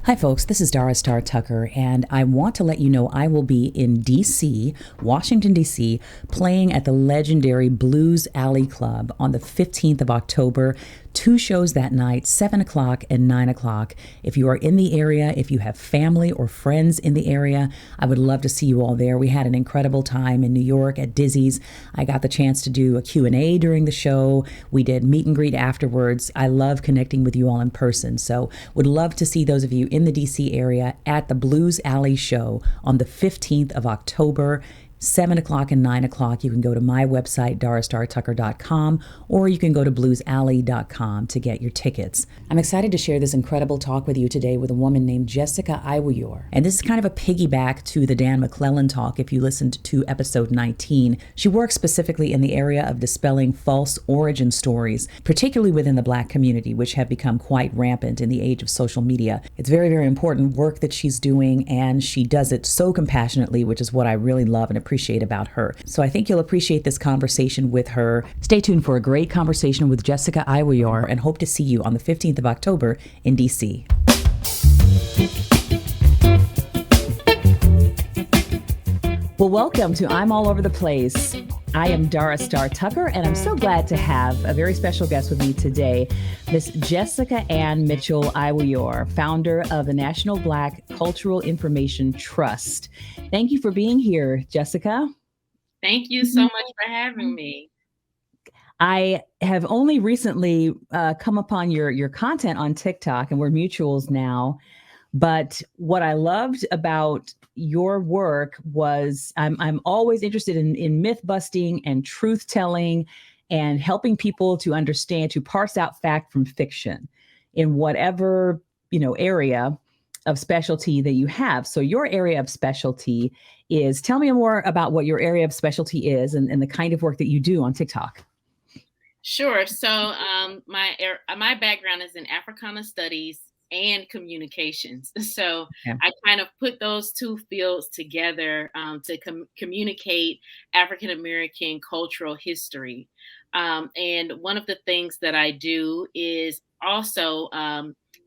Hi, folks. This is Dara Star Tucker, and I want to let you know I will be in D.C., Washington, D.C., playing at the legendary Blues Alley Club on the 15th of October. 2 shows that night, 7 o'clock and 9 o'clock. If you are in the area, if you have family or friends in the area, I would love to see you all there. We had an incredible time in New York at Dizzy's. I got the chance to do a Q&A during the show. We did meet and greet afterwards. I love connecting with you all in person, so would love to see those of you in the DC area at the Blues Alley show on the 15th of October. 7 o'clock and 9 o'clock. You can go to my website, darastartucker.com, or you can go to bluesalley.com to get your tickets. I'm excited to share this incredible talk with you today with a woman named Jessica Iorr. And this is kind of a piggyback to the Dan McClellan talk if you listened to episode 19. She works specifically in the area of dispelling false origin stories, particularly within the Black community, which have become quite rampant in the age of social media. It's very, very important work that she's doing, and she does it so compassionately, which is what I really love and appreciate about her. So I think you'll appreciate this conversation with her. Stay tuned for a great conversation with Jessica Ior, and hope to see you on the 15th of October in DC. Well, welcome to I'm All Over the Place. I am Dara Star Tucker, and I'm so glad to have a very special guest with me today, Miss Jessica Ann Mitchell Aiwuyor, founder of the National Black Cultural Information Trust. Thank you for being here, Jessica. Thank you so much for having me. I have only recently come upon your content on TikTok, and we're mutuals now. But what I loved about your work was I'm always interested in myth busting and truth telling and helping people to understand, to parse out fact from fiction in whatever, area of specialty that you have. So your area of specialty is, tell me more about what your area of specialty is and the kind of work that you do on TikTok. Sure. So my background is in Africana studies and communications. So Yeah. I kind of put those two fields together to communicate African American cultural history. And one of the things that I do is also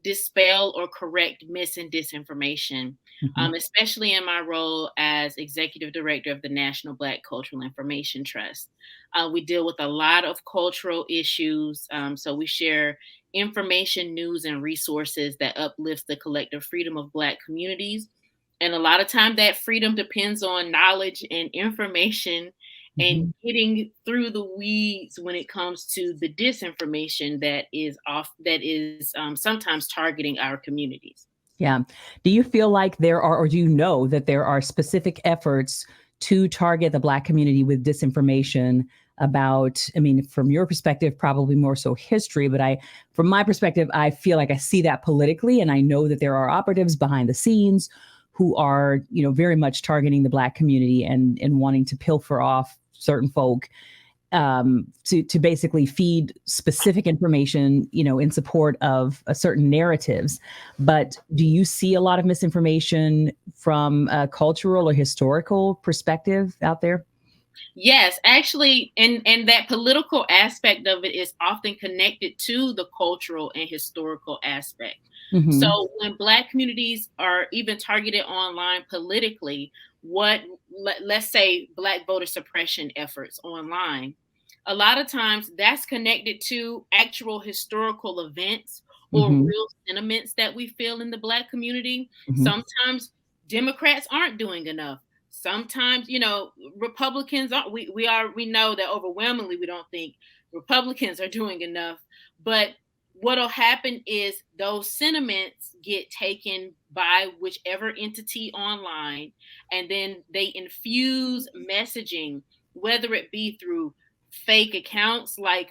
dispel or correct mis and disinformation, Mhm. especially in my role as executive director of the National Black Cultural Information Trust. We deal with a lot of cultural issues. So we share information, news, and resources that uplifts the collective freedom of Black communities. And a lot of time that freedom depends on knowledge and information and Mhm. getting through the weeds when it comes to the disinformation that is sometimes targeting our communities. Yeah. Do you feel like there are, or do you know that there are specific efforts to target the Black community with disinformation about, I mean, from your perspective, probably more so history, but from my perspective, I feel like I see that politically, and I know that there are operatives behind the scenes who are, very much targeting the Black community and wanting to pilfer off certain folk to basically feed specific information, in support of certain narratives. But do you see a lot of misinformation from a cultural or historical perspective out there? Yes, actually, and that political aspect of it is often connected to the cultural and historical aspect. Mm-hmm. So when Black communities are even targeted online politically, let's say Black voter suppression efforts online, a lot of times that's connected to actual historical events or Mm-hmm. real sentiments that we feel in the Black community. Mm-hmm. Sometimes Democrats aren't doing enough. Sometimes, Republicans are we know that overwhelmingly we don't think Republicans are doing enough. But what'll happen is those sentiments get taken by whichever entity online, and then they infuse messaging, whether it be through fake accounts like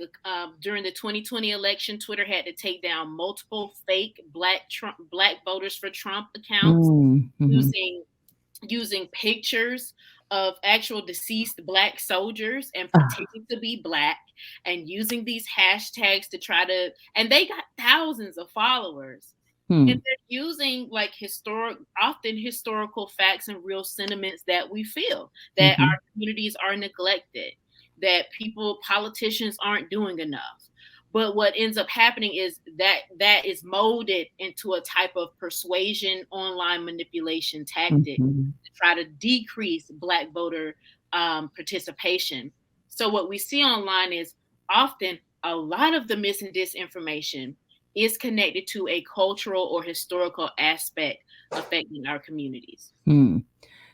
during the 2020 election, Twitter had to take down multiple fake Black voters for Trump accounts Mm-hmm. using pictures of actual deceased Black soldiers and Ah. pretending to be Black and using these hashtags to try to, and they got thousands of followers. And Hmm. they're using like often historical facts and real sentiments that we feel that Mm-hmm. our communities are neglected, that politicians aren't doing enough, But what ends up happening is that is molded into a type of persuasion online manipulation tactic Mm-hmm. to try to decrease Black voter participation. So what we see online is often a lot of the mis and disinformation is connected to a cultural or historical aspect affecting our communities. Hmm.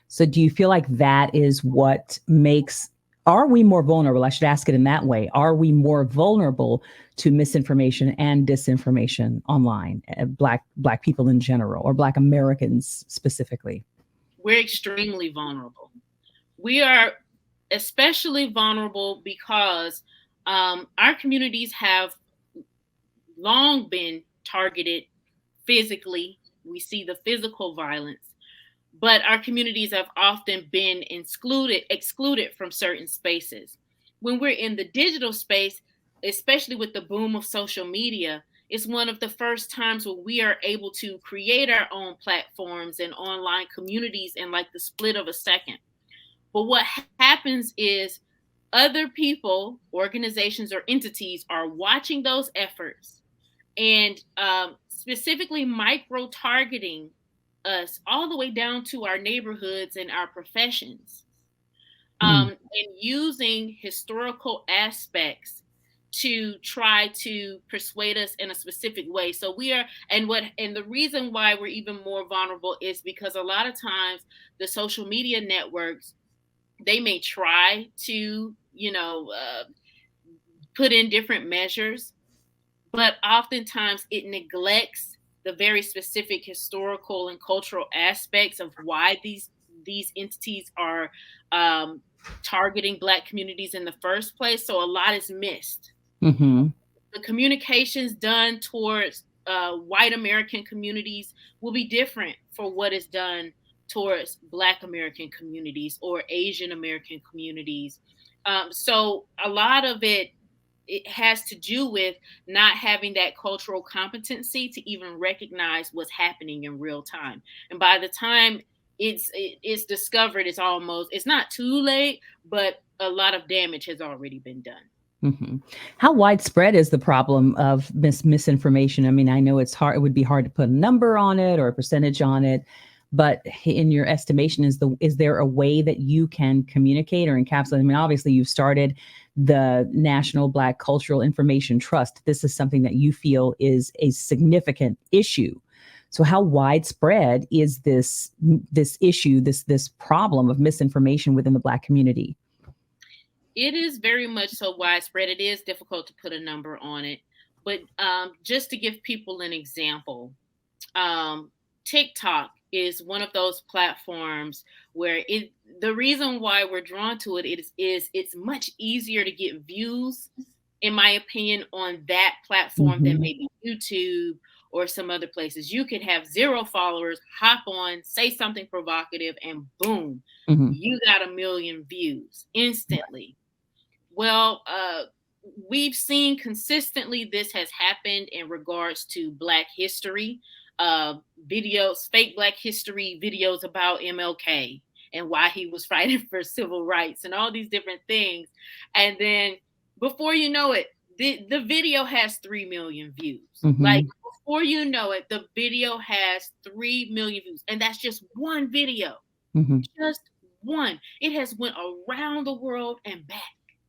So do you feel like that is what makes, are we more vulnerable? I should ask it in that way. Are we more vulnerable to misinformation and disinformation online, black people in general, or Black Americans specifically? We're extremely vulnerable. We are especially vulnerable because our communities have long been targeted physically. We see the physical violence, but our communities have often been excluded from certain spaces. When we're in the digital space, especially with the boom of social media, it's one of the first times where we are able to create our own platforms and online communities in like the split of a second. But what happens is other people, organizations, or entities are watching those efforts and specifically micro targeting us all the way down to our neighborhoods and our professions, Mm. and using historical aspects to try to persuade us in a specific way. So we are, and the reason why we're even more vulnerable is because a lot of times the social media networks, they may try to, put in different measures, but oftentimes it neglects the very specific historical and cultural aspects of why these entities are um, targeting Black communities in the first place. So a lot is missed. Mm-hmm. The communications done towards white American communities will be different for what is done towards Black American communities or Asian American communities. So a lot of it has to do with not having that cultural competency to even recognize what's happening in real time. And by the time it's discovered, it's not too late, but a lot of damage has already been done. Mm-hmm. How widespread is the problem of misinformation? I mean, I know it's hard. It would be hard to put a number on it or a percentage on it, but in your estimation, is there a way that you can communicate or encapsulate? I mean, obviously, you've started the National Black Cultural Information Trust. This is something that you feel is a significant issue. So, how widespread is this issue, this problem of misinformation within the Black community? It is very much so widespread. It is difficult to put a number on it, but just to give people an example, um, TikTok is one of those platforms where the reason why we're drawn to it is it's much easier to get views, in my opinion, on that platform than Mm-hmm. maybe YouTube or some other places. You could have 0 followers, hop on, say something provocative, and boom, Mm-hmm. you got 1 million views instantly. Well, we've seen consistently this has happened in regards to Black history, videos, fake Black history videos about MLK and why he was fighting for civil rights and all these different things. And then before you know it, the video has 3 million views. Like Mm-hmm. before you know it, the video has 3 million views. And that's just one video. Mm-hmm. Just one. It has went around the world and back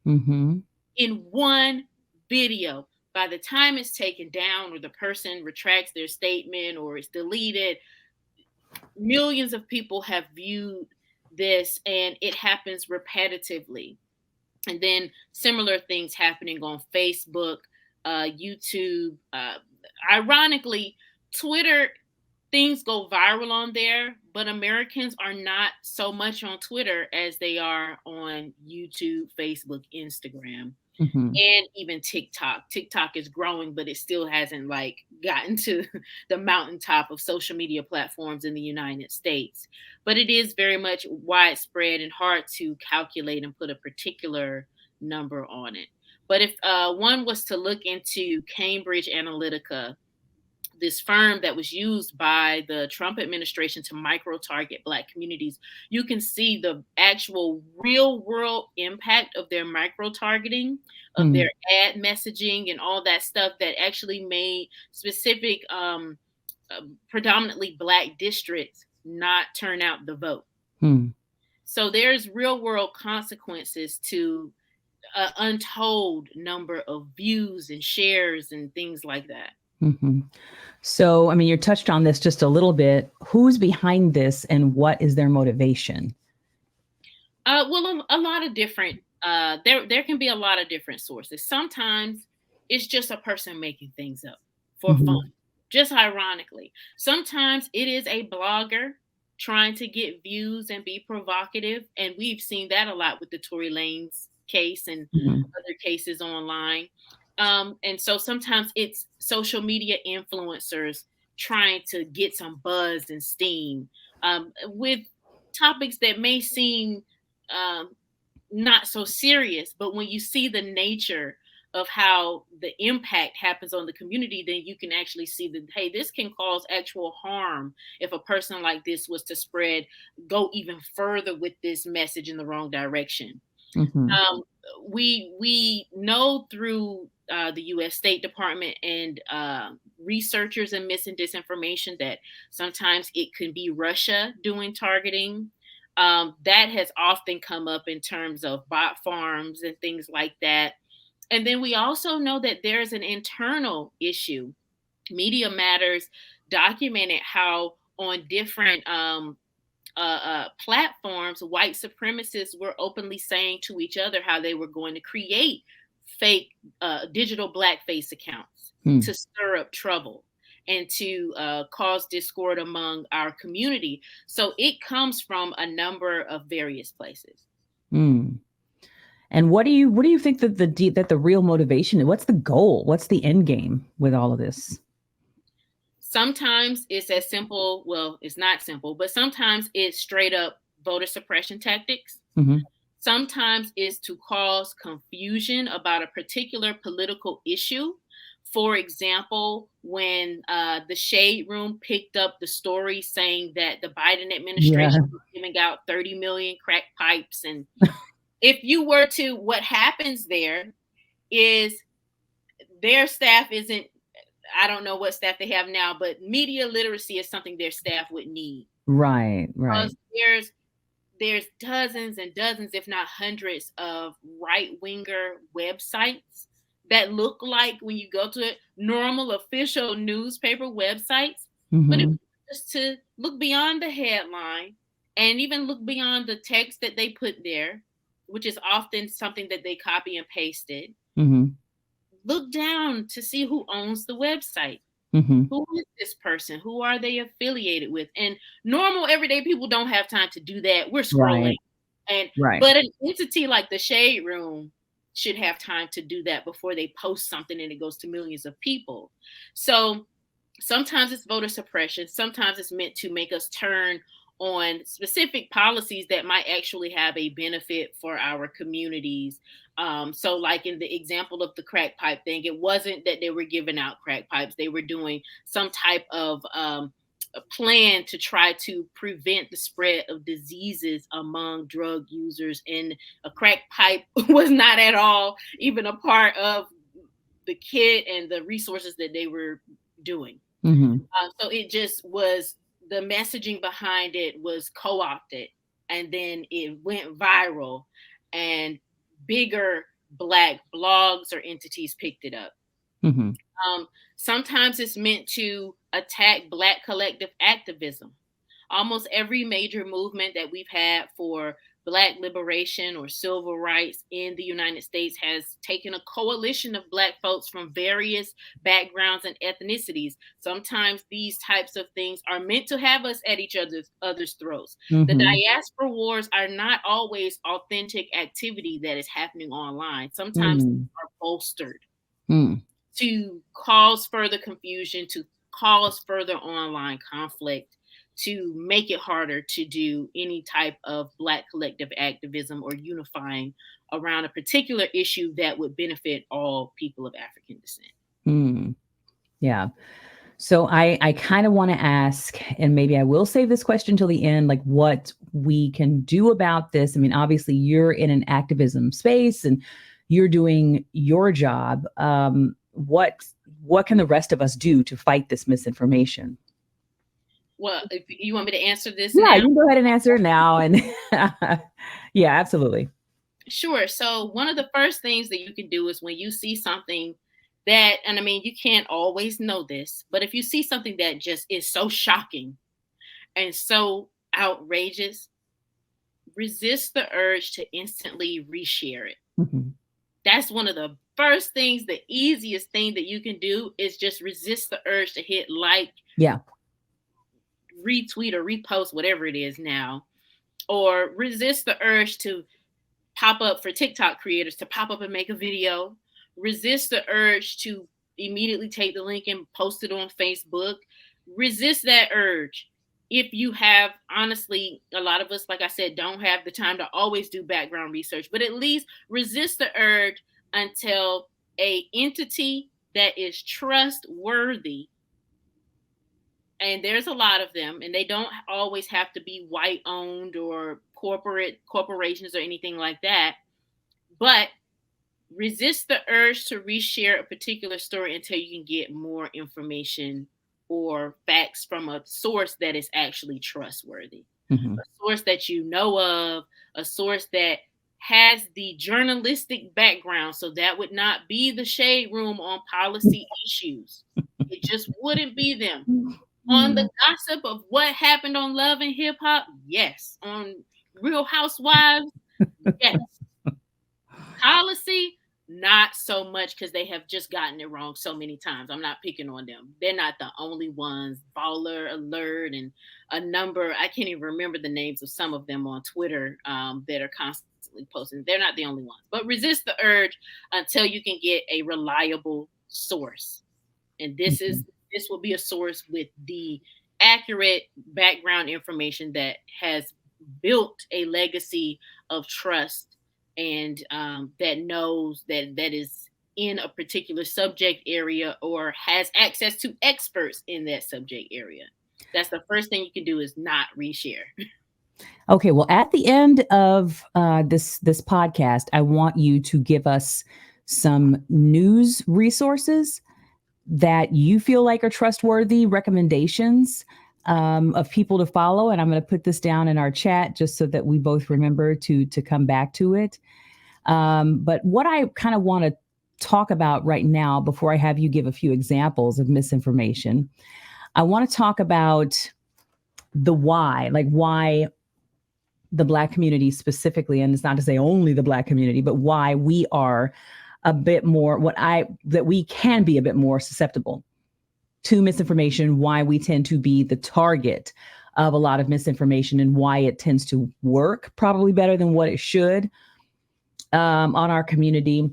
Mm-hmm. in one video. By the time it's taken down or the person retracts their statement or it's deleted, millions of people have viewed this and it happens repetitively. And then similar things happening on Facebook, YouTube. Ironically, Twitter, things go viral on there, but Americans are not so much on Twitter as they are on YouTube, Facebook, Instagram, Mm-hmm. and even TikTok. TikTok is growing, but it still hasn't like gotten to the mountaintop of social media platforms in the United States. But it is very much widespread and hard to calculate and put a particular number on it. But if one was to look into Cambridge Analytica, this firm that was used by the Trump administration to micro target Black communities, you can see the actual real world impact of their micro targeting, of their ad messaging, and all that stuff that actually made specific, predominantly Black districts not turn out the vote. So there's real world consequences to an untold number of views and shares and things like that. So, I mean, you touched on this just a little bit. Who's behind this and what is their motivation? Well, a lot of different, there can be a lot of different sources. Sometimes it's just a person making things up for fun, just ironically. Sometimes it is a blogger trying to get views and be provocative. And we've seen that a lot with the Tory Lanez case and other cases online. And so sometimes it's social media influencers trying to get some buzz and steam, with topics that may seem not so serious, but when you see the nature of how the impact happens on the community, then you can actually see that, hey, this can cause actual harm if a person like this was to go even further with this message in the wrong direction. We know through the U.S. State Department and researchers in mis and disinformation that sometimes it can be Russia doing targeting. That has often come up in terms of bot farms and things like that. And then we also know that there's an internal issue. Media Matters documented how on different platforms, white supremacists were openly saying to each other how they were going to create fake digital blackface accounts to stir up trouble and to cause discord among our community. So it comes from a number of various places. And what do you think that the real motivation is? What's the goal? What's the end game with all of this? Sometimes it's as simple, well, it's not simple, but sometimes it's straight up voter suppression tactics. Sometimes it's to cause confusion about a particular political issue. For example, when the Shade Room picked up the story saying that the Biden administration was giving out 30 million crack pipes. And if you were to, what happens there is their staff isn't, I don't know what staff they have now, but media literacy is something their staff would need. Right. Because there's dozens and dozens, if not hundreds, of right-winger websites that look like, when you go to it, normal official newspaper websites. But if just to look beyond the headline and even look beyond the text that they put there, which is often something that they copy and pasted, look down to see who owns the website. Who is this person? Who are they affiliated with? And normal everyday people don't have time to do that. We're scrolling. But an entity like the Shade Room should have time to do that before they post something and it goes to millions of people. So sometimes it's voter suppression. Sometimes it's meant to make us turn on specific policies that might actually have a benefit for our communities. So like in the example of the crack pipe thing, it wasn't that they were giving out crack pipes. They were doing some type of a plan to try to prevent the spread of diseases among drug users. And a crack pipe was not at all even a part of the kit and the resources that they were doing. So it just was, the messaging behind it was co-opted, and then it went viral, and bigger Black blogs or entities picked it up. Sometimes it's meant to attack Black collective activism. Almost every major movement that we've had for Black liberation or civil rights in the United States has taken a coalition of Black folks from various backgrounds and ethnicities. Sometimes these types of things are meant to have us at each other's throats. The diaspora wars are not always authentic activity that is happening online. Sometimes they are bolstered to cause further confusion, to cause further online conflict, to make it harder to do any type of Black collective activism or unifying around a particular issue that would benefit all people of African descent. Yeah. So I kind of want to ask, and maybe I will save this question till the end, like what we can do about this. I mean, obviously you're in an activism space and you're doing your job. What can the rest of us do to fight this misinformation? Well, if you want me to answer this Yeah, now. you can go ahead and answer it now. And yeah, absolutely. Sure. So one of the first things that you can do is when you see something that, and I mean, you can't always know this, but if you see something that just is so shocking and so outrageous, resist the urge to instantly reshare it. Mhm. That's one of the first things, the easiest thing that you can do is just resist the urge to hit like, Yeah. retweet, or repost, whatever it is now, or resist the urge to pop up for TikTok creators to pop up and make a video. Resist the urge to immediately take the link and post it on Facebook. Resist that urge. If you have, honestly, a lot of us, like I said, don't have the time to always do background research, but at least resist the urge until a entity that is trustworthy, and there's a lot of them, and they don't always have to be white owned or corporations or anything like that, but resist the urge to reshare a particular story until you can get more information or facts from a source that is actually trustworthy, Mhm. a source that you know of, a source that has the journalistic background. So that would not be the shade room on policy issues. It just wouldn't be them. On the gossip of what happened on Love and Hip Hop, yes. On Real Housewives, yes. Policy, not so much, because they have just gotten it wrong so many times. I'm not picking on them. They're not the only ones. Baller Alert and a number, I can't even remember the names of some of them on Twitter, that are constantly posting. They're not the only ones. But resist the urge until you can get a reliable source. And Mhm. this will be a source with the accurate background information that has built a legacy of trust, and that knows that is in a particular subject area or has access to experts in that subject area. That's the first thing you can do, is not reshare. Okay, well, at the end of this podcast, I want you to give us some news resources that you feel like are trustworthy recommendations of people to follow. And I'm going to put this down in our chat just so that we both remember to come back to it. But what I kind of want to talk about right now, before I have you give a few examples of misinformation, I want to talk about the why, like why the Black community specifically, and it's not to say only the Black community, but why we are a bit more, that we can be a bit more susceptible to misinformation, why we tend to be the target of a lot of misinformation, and why it tends to work probably better than what it should on our community.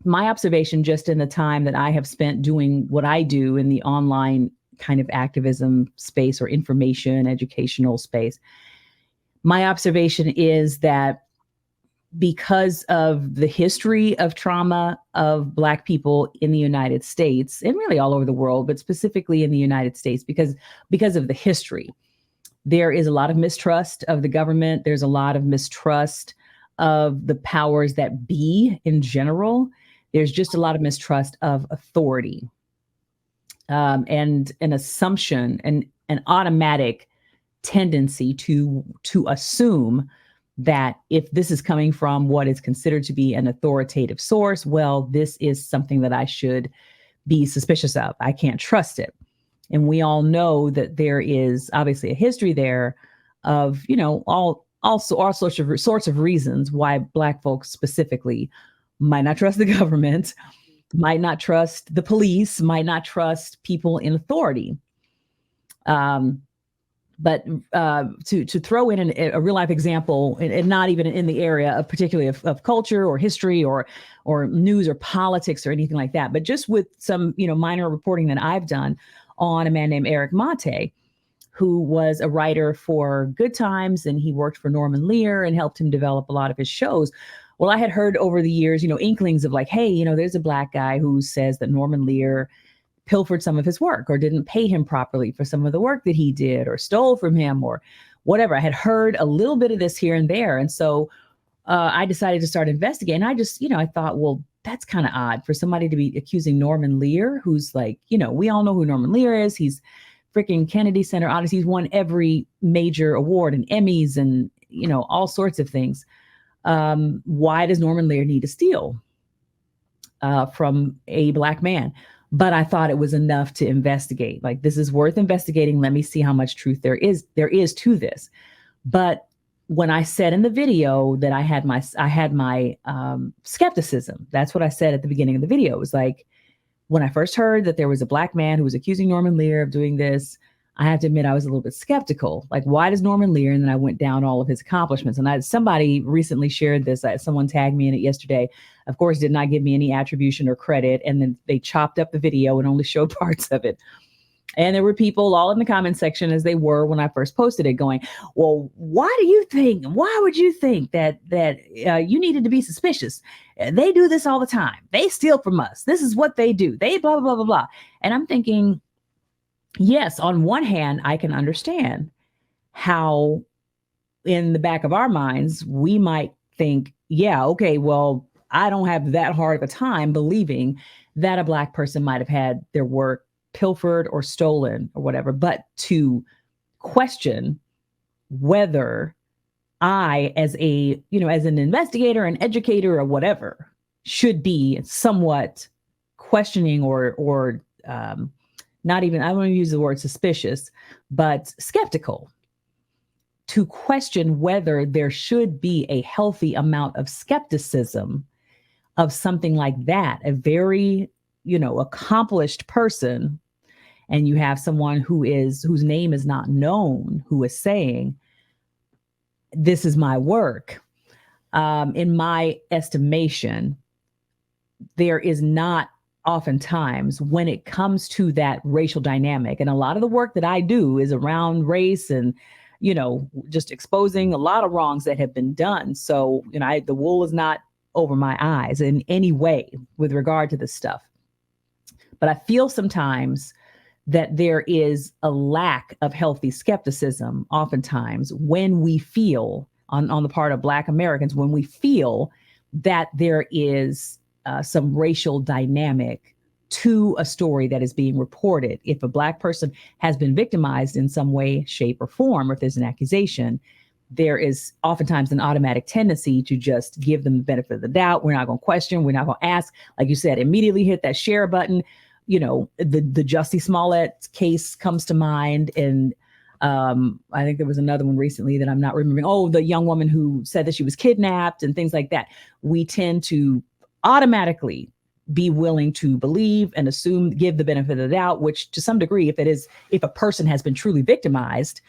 My observation, just in the time that I have spent doing what I do in the online kind of activism space or information educational space, my observation is that because of the history of trauma of Black people in the United States and really all over the world, but specifically in the United States, because of the history, there is a lot of mistrust of the government. There's a lot of mistrust of the powers that be in general. There's just a lot of mistrust of authority, and an assumption and an automatic tendency to assume that if this is coming from what is considered to be an authoritative source, well, this is something that I should be suspicious of. I can't trust it. And we all know that there is obviously a history there of, all sorts of reasons why Black folks specifically might not trust the government, might not trust the police, might not trust people in authority. Um, but to throw in a real life example, and not even in the area of particularly of culture or history or news or politics or anything like that, but just with some minor reporting that I've done on a man named Eric Mate, who was a writer for Good Times, and he worked for Norman Lear and helped him develop a lot of his shows. Well, I had heard over the years, inklings of like, hey, there's a Black guy who says that Norman Lear pilfered some of his work or didn't pay him properly for some of the work that he did or stole from him or whatever. I had heard a little bit of this here and there. And so I decided to start investigating. I just, I thought, well, that's kind of odd for somebody to be accusing Norman Lear, who's like, we all know who Norman Lear is. He's freaking Kennedy Center Odyssey. He's won every major award and Emmys and, all sorts of things. Why does Norman Lear need to steal from a Black man? But I thought it was enough to investigate. Like, this is worth investigating. Let me see how much truth there is to this. But when I said in the video that I had my skepticism, that's what I said at the beginning of the video. It was like, when I first heard that there was a Black man who was accusing Norman Lear of doing this, I have to admit I was a little bit skeptical. Like, why does Norman Lear? And then I went down all of his accomplishments. And somebody recently shared this. Someone tagged me in it yesterday. Of course, did not give me any attribution or credit. And then they chopped up the video and only showed parts of it. And there were people all in the comment section, as they were when I first posted it, going, well, why would you think that you needed to be suspicious? They do this all the time. They steal from us. This is what they do. They blah, blah, blah, blah, blah. And I'm thinking, yes, on one hand, I can understand how in the back of our minds, we might think, yeah, okay, well, I don't have that hard of a time believing that a Black person might have had their work pilfered or stolen or whatever, but to question whether I, as an investigator, an educator, or whatever, should be somewhat questioning or not even, I won't use the word suspicious, but skeptical, to question whether there should be a healthy amount of skepticism of something like that. A very, accomplished person, and you have someone whose name is not known, who is saying, this is my work. In my estimation, there is not oftentimes, when it comes to that racial dynamic, and a lot of the work that I do is around race and, just exposing a lot of wrongs that have been done. So, the wool is not over my eyes in any way with regard to this stuff. But I feel sometimes that there is a lack of healthy skepticism oftentimes when we feel, on the part of Black Americans, when we feel that there is some racial dynamic to a story that is being reported. If a Black person has been victimized in some way, shape, or form, or if there's an accusation, there is oftentimes an automatic tendency to just give them the benefit of the doubt. We're not going to question. We're not going to ask. Like you said, immediately hit that share button. The Jussie Smollett case comes to mind. And I think there was another one recently that I'm not remembering. Oh, the young woman who said that she was kidnapped and things like that. We tend to automatically be willing to believe and assume, give the benefit of the doubt, which to some degree, if a person has been truly victimized,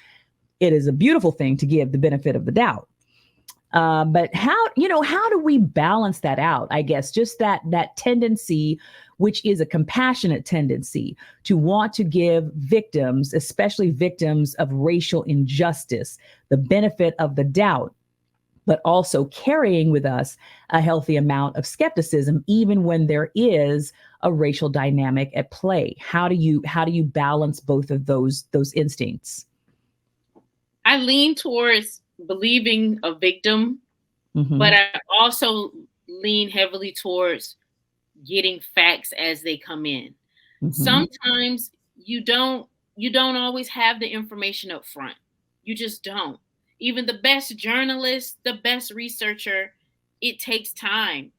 it is a beautiful thing to give the benefit of the doubt. But how do we balance that out? I guess just that tendency, which is a compassionate tendency, to want to give victims, especially victims of racial injustice, the benefit of the doubt, but also carrying with us a healthy amount of skepticism, even when there is a racial dynamic at play. How do you balance both of those instincts? I lean towards believing a victim, but I also lean heavily towards getting facts as they come in. Sometimes you don't always have the information up front. You just don't. Even the best journalist, the best researcher, it takes time.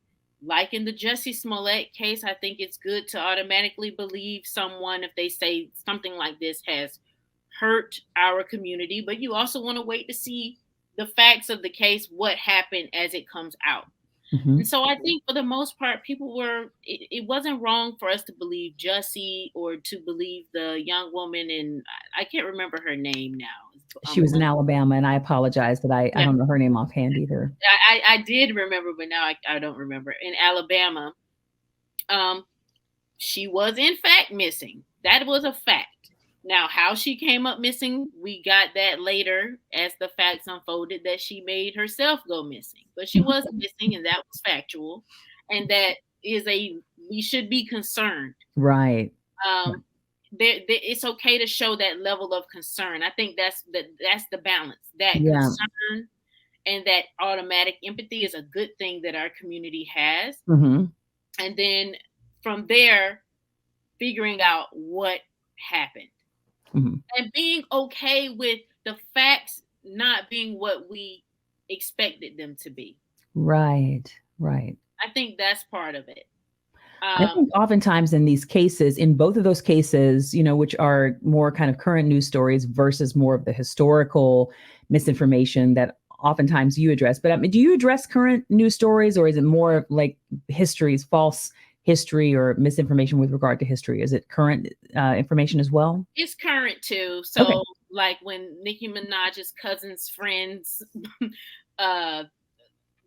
Like in the Jussie Smollett case, I think it's good to automatically believe someone if they say something like this has hurt our community, but you also want to wait to see the facts of the case, what happened as it comes out. And so I think for the most part, it wasn't wrong for us to believe Jussie or to believe the young woman, and I can't remember her name now. She was in Alabama, and I apologize that I don't know her name offhand either. I did remember, but now I don't remember. In Alabama, she was in fact missing. That was a fact. Now, how she came up missing, we got that later as the facts unfolded, that she made herself go missing. But she was missing, and that was factual. And that is we should be concerned. Right. Um, it's okay to show that level of concern. I think that's the balance. That Yeah. concern and that automatic empathy is a good thing that our community has. Mm-hmm. And then from there, figuring out what happened Mm-hmm. and being okay with the facts not being what we expected them to be. Right. Right. I think that's part of it. I Um, think oftentimes in these cases, in both of those cases, which are more kind of current news stories versus more of the historical misinformation that oftentimes you address. But I mean, do you address current news stories, or is it more like history's false history or misinformation with regard to history? Is it current information as well? it's current too. Okay. So like when Nicki Minaj's cousin's friends uh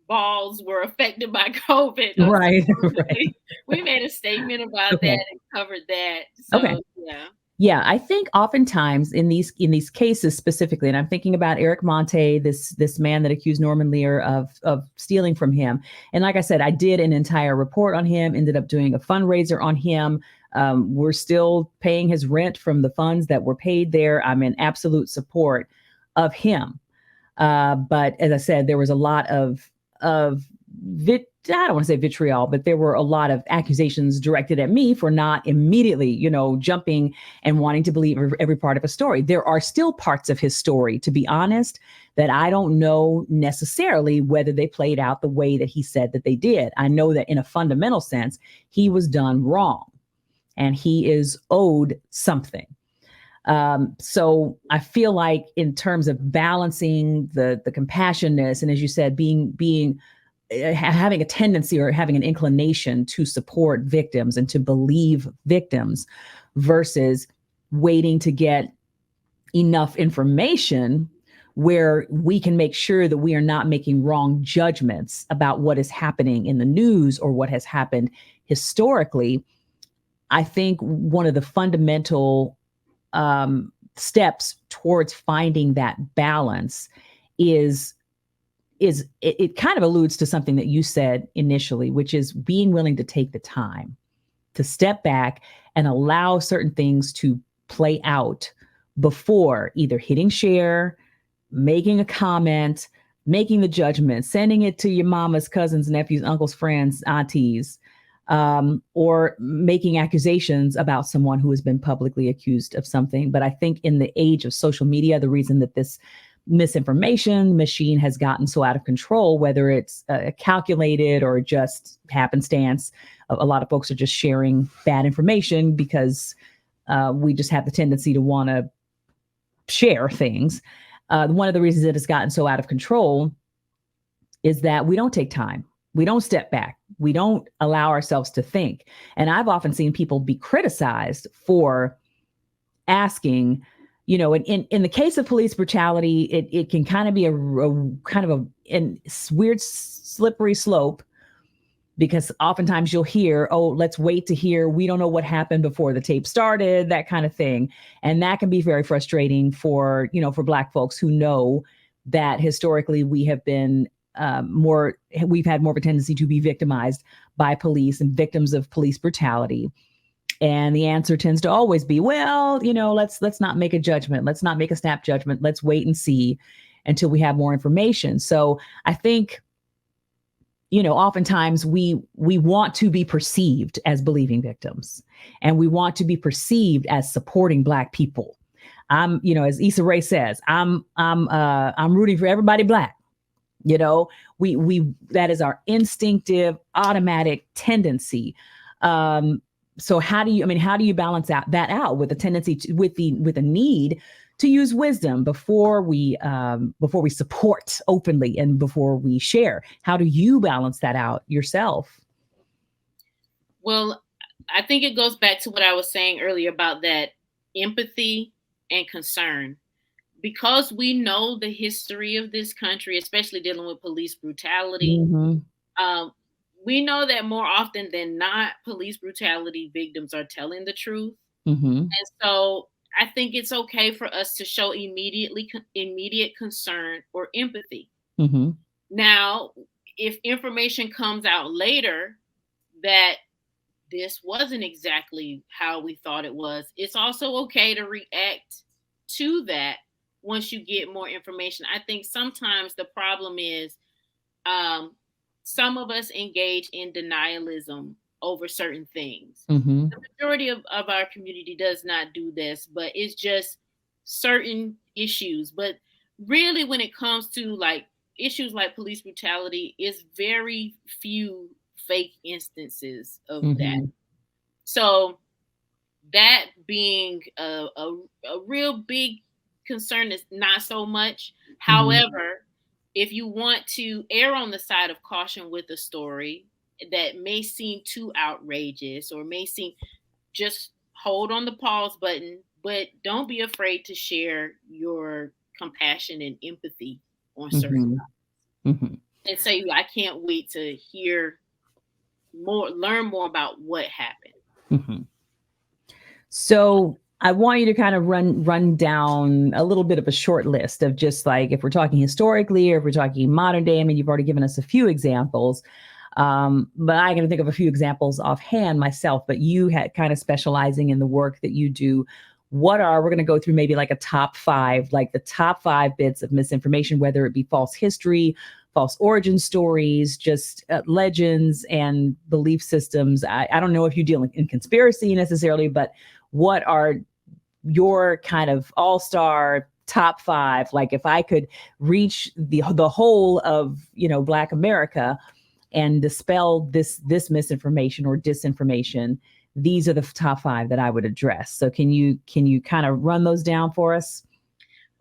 balls were affected by COVID. Right. Right. We made a statement about Okay. that and covered that. Okay. So yeah. Yeah, I think oftentimes in these cases specifically, and I'm thinking about Eric Monte, this man that accused Norman Lear of stealing from him. And like I said, I did an entire report on him, ended up doing a fundraiser on him. We're still paying his rent from the funds that were paid there. I'm in absolute support of him. But as I said, there was a lot of I don't want to say vitriol, but there were a lot of accusations directed at me for not immediately, jumping and wanting to believe every part of a story. There are still parts of his story, to be honest, that I don't know necessarily whether they played out the way that he said that they did. I know that in a fundamental sense, he was done wrong and he is owed something. So I feel like in terms of balancing the compassionate, and as you said, being having a tendency or having an inclination to support victims and to believe victims versus waiting to get enough information where we can make sure that we are not making wrong judgments about what is happening in the news or what has happened historically. I think one of the fundamental steps towards finding that balance is it kind of alludes to something that you said initially, which is being willing to take the time to step back and allow certain things to play out before either hitting share, making a comment, making the judgment, sending it to your mama's cousins, nephews, uncles, friends, aunties, or making accusations about someone who has been publicly accused of something. But I think in the age of social media, the reason that this misinformation machine has gotten so out of control, whether it's calculated or just happenstance, a lot of folks are just sharing bad information because we just have the tendency to want to share things. One of the reasons that it's gotten so out of control is that we don't take time. We don't step back. We don't allow ourselves to think. And I've often seen people be criticized for asking, in the case of police brutality, it can kind of be a kind of a weird slippery slope, because oftentimes you'll hear, oh, let's wait to hear, we don't know what happened before the tape started, that kind of thing. And that can be very frustrating for Black folks who know that historically we have been we've had more of a tendency to be victimized by police and victims of police brutality. And the answer tends to always be, well, let's not make a judgment. Let's not make a snap judgment. Let's wait and see until we have more information. So I think, oftentimes we want to be perceived as believing victims, and we want to be perceived as supporting Black people. As Issa Rae says, I'm rooting for everybody Black. We that is our instinctive, automatic tendency. So how do you balance that out with the tendency with the need to use wisdom before we support openly and before we share? How do you balance that out yourself? Well, I think it goes back to what I was saying earlier about that empathy and concern. Because we know the history of this country, especially dealing with police brutality, Mm-hmm. we know that more often than not, police brutality victims are telling the truth. Mm-hmm. And so I think it's okay for us to show immediate concern or empathy. Mm-hmm. Now, if information comes out later that this wasn't exactly how we thought it was. It's also okay to react to that once you get more information. I think sometimes the problem is um, some of us engage in denialism over certain things. Mm-hmm. The majority of our community does not do this, but it's just certain issues. But really, when it comes to like issues like police brutality, it's very few fake instances of that. Mm-hmm. So that being a real big concern is not so much. Mm-hmm. However, if you want to err on the side of caution with a story that may seem too outrageous or may seem, just hold on the pause button, but don't be afraid to share your compassion and empathy on certain Mm-hmm. Mm-hmm. and say, I can't wait to hear more, learn more about what happened. Mm-hmm. So I want you to kind of run down a little bit of a short list of just like if we're talking historically or if we're talking modern day. I mean, you've already given us a few examples, but I can think of a few examples offhand myself. But you had kind of specializing in the work that you do. We're going to go through maybe like a top five, like the top five bits of misinformation, whether it be false history, false origin stories, just legends and belief systems. I don't know if you deal in conspiracy necessarily, but what are your kind of all-star top five? Like if I could reach the whole of, Black America and dispel this misinformation or disinformation, these are the top five that I would address. So can you kind of run those down for us?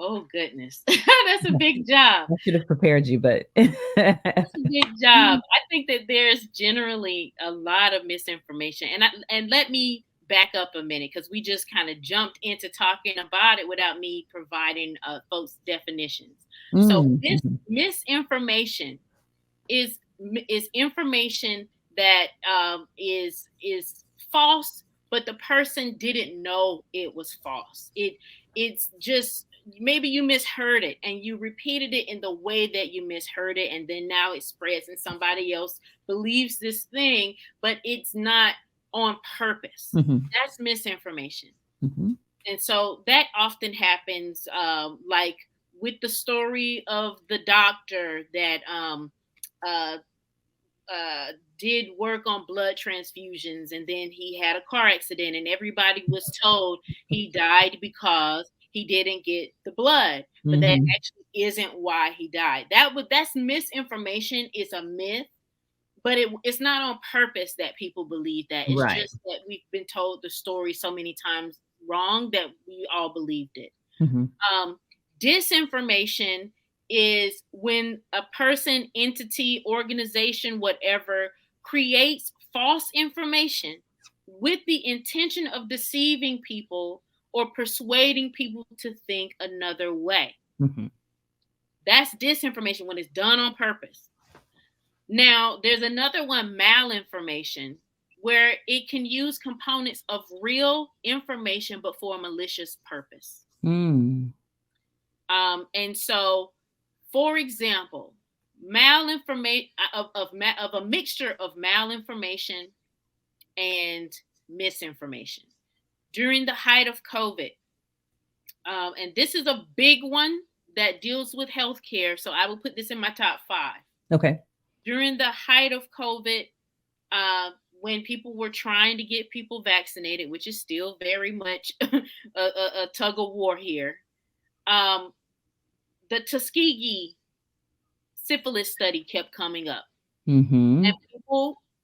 Oh goodness, that's a big job. I should have prepared you, but That's a big job. I think that there's generally a lot of misinformation, and let me back up a minute because we just kind of jumped into talking about it without me providing folks definitions. So this mm-hmm. misinformation is information that is false, but the person didn't know it was false. It's just maybe you misheard it and you repeated it in the way that you misheard it, and then now it spreads and somebody else believes this thing, but it's not on purpose. Mm-hmm. That's misinformation. Mm-hmm. And so that often happens, like with the story of the doctor that uh, did work on blood transfusions, and then he had a car accident, and everybody was told he died because he didn't get the blood, but that Mm-hmm. actually isn't why he died. That's misinformation. It's a myth, but it's not on purpose that people believe that. It's Right. just that we've been told the story so many times wrong that we all believed it. Mm-hmm. Disinformation is when a person, entity, organization, whatever, creates false information with the intention of deceiving people or persuading people to think another way. Mm-hmm. That's disinformation when it's done on purpose. Now, there's another one, malinformation, where it can use components of real information but for a malicious purpose. Mm. And so, for example, malinformation of a mixture of malinformation and misinformation during the height of COVID. And this is a big one that deals with healthcare. So I will put this in my top five. Okay. During the height of COVID, when people were trying to get people vaccinated, which is still very much a tug of war here, the Tuskegee syphilis study kept coming up. Mm-hmm. And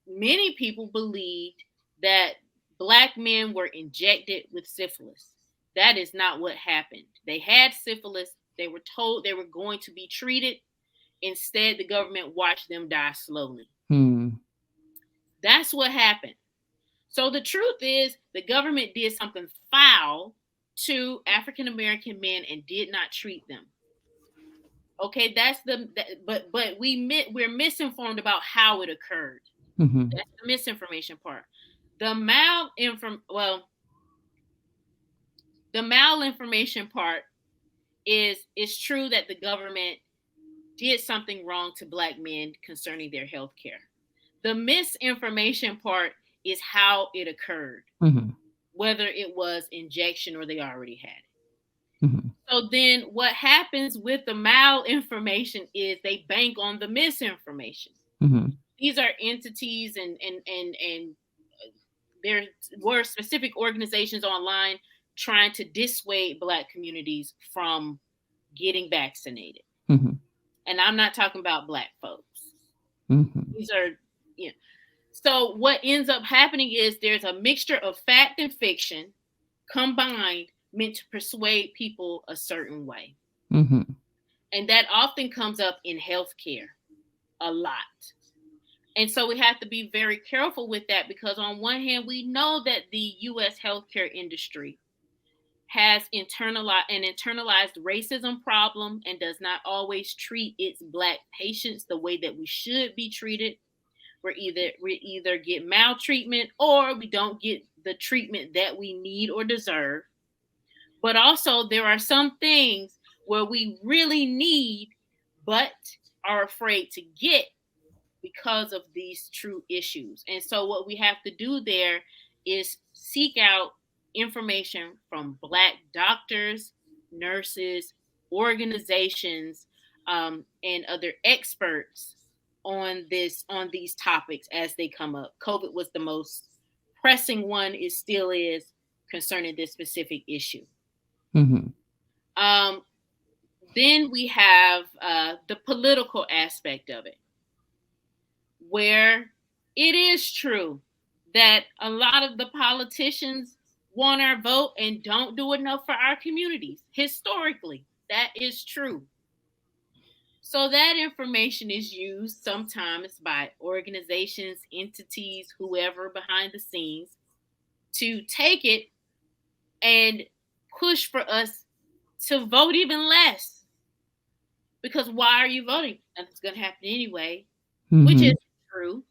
many people believed that Black men were injected with syphilis. That is not what happened. They had syphilis. They were told they were going to be treated. Instead, the government watched them die slowly. That's what happened. So the truth is, the government did something foul to African American men and did not treat them. Okay, but we're misinformed about how it occurred. Mm-hmm. That's the misinformation part. The malinformation part is it's true that the government did something wrong to Black men concerning their health care. The misinformation part is how it occurred, Mm-hmm. whether it was injection or they already had it. Mm-hmm. So then what happens with the malinformation is they bank on the misinformation. Mm-hmm. These are entities and there were specific organizations online trying to dissuade Black communities from getting vaccinated. Mm-hmm. And I'm not talking about Black folks. Mm-hmm. These are, you know. So what ends up happening is there's a mixture of fact and fiction combined meant to persuade people a certain way. Mm-hmm. And that often comes up in healthcare a lot. And so we have to be very careful with that because on one hand, we know that the US healthcare industry has internalized racism problem and does not always treat its Black patients the way that we should be treated. We either get maltreatment or we don't get the treatment that we need or deserve. But also there are some things where we really need but are afraid to get because of these true issues. And so what we have to do there is seek out information from Black doctors, nurses, organizations, and other experts on these topics as they come up. COVID was the most pressing one. It still is concerning this specific issue. Mm-hmm. Um, then we have the political aspect of it, where it is true that a lot of the politicians want our vote and don't do enough for our communities. Historically, that is true. So that information is used sometimes by organizations, entities, whoever behind the scenes to take it and push for us to vote even less. Because why are you voting? Nothing's going to happen anyway, which Mm-hmm. is true.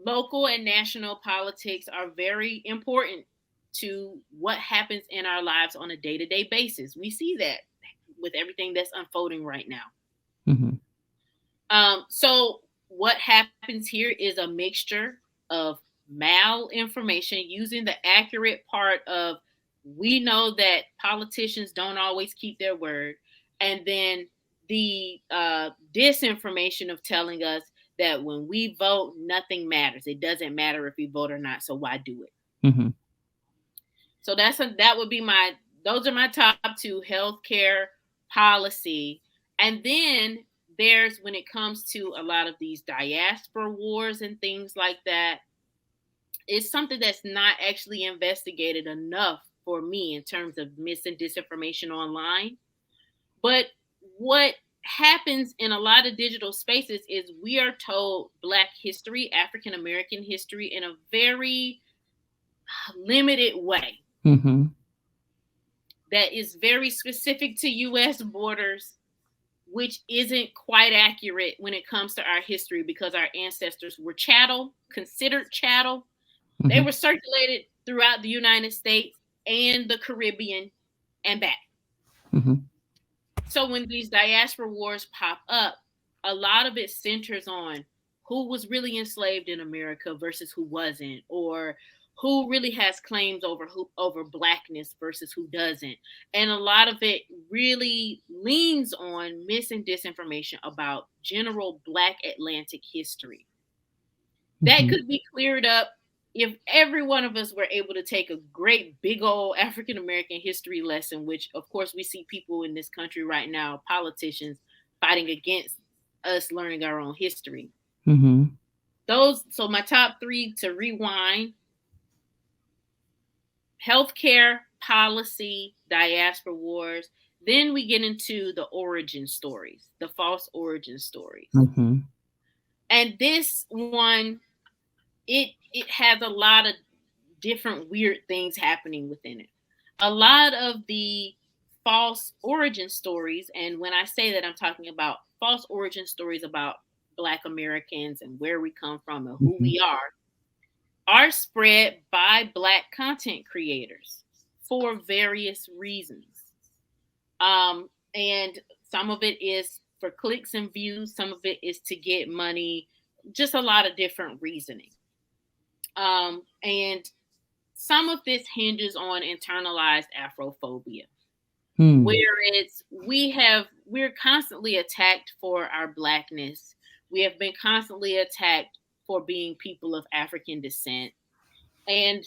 Local and national politics are very important to what happens in our lives on a day-to-day basis. We see that with everything that's unfolding right now. Mm-hmm. So what happens here is a mixture of malinformation using the accurate part of we know that politicians don't always keep their word, and then the disinformation of telling us that when we vote, nothing matters. It doesn't matter if we vote or not, so why do it? Mm-hmm. So that would be those are my top two: healthcare, policy, and then there's when it comes to a lot of these diaspora wars and things like that. It's something that's not actually investigated enough for me in terms of mis and disinformation online. But what happens in a lot of digital spaces is we are told Black history, African American history in a very limited way Mm-hmm. that is very specific to US borders, which isn't quite accurate when it comes to our history because our ancestors were chattel, considered chattel. They Mm-hmm. were circulated throughout the United States and the Caribbean and back. Mm-hmm. So when these diaspora wars pop up, a lot of it centers on who was really enslaved in America versus who wasn't, or who really has claims over Blackness versus who doesn't. And a lot of it really leans on mis and disinformation about general Black Atlantic history. That Mm-hmm. could be cleared up if every one of us were able to take a great big old African American history lesson, which of course we see people in this country right now, politicians fighting against us learning our own history. Mm-hmm. So my top three to rewind: healthcare, policy, diaspora wars. Then we get into the origin stories, the false origin stories. Mm-hmm. And this one, it has a lot of different weird things happening within it. A lot of the false origin stories, and when I say that, I'm talking about false origin stories about Black Americans and where we come from and who we are spread by Black content creators for various reasons. And some of it is for clicks and views, some of it is to get money, just a lot of different reasoning. And some of this hinges on internalized Afrophobia, Hmm. where we're constantly attacked for our blackness. We have been constantly attacked for being people of African descent. And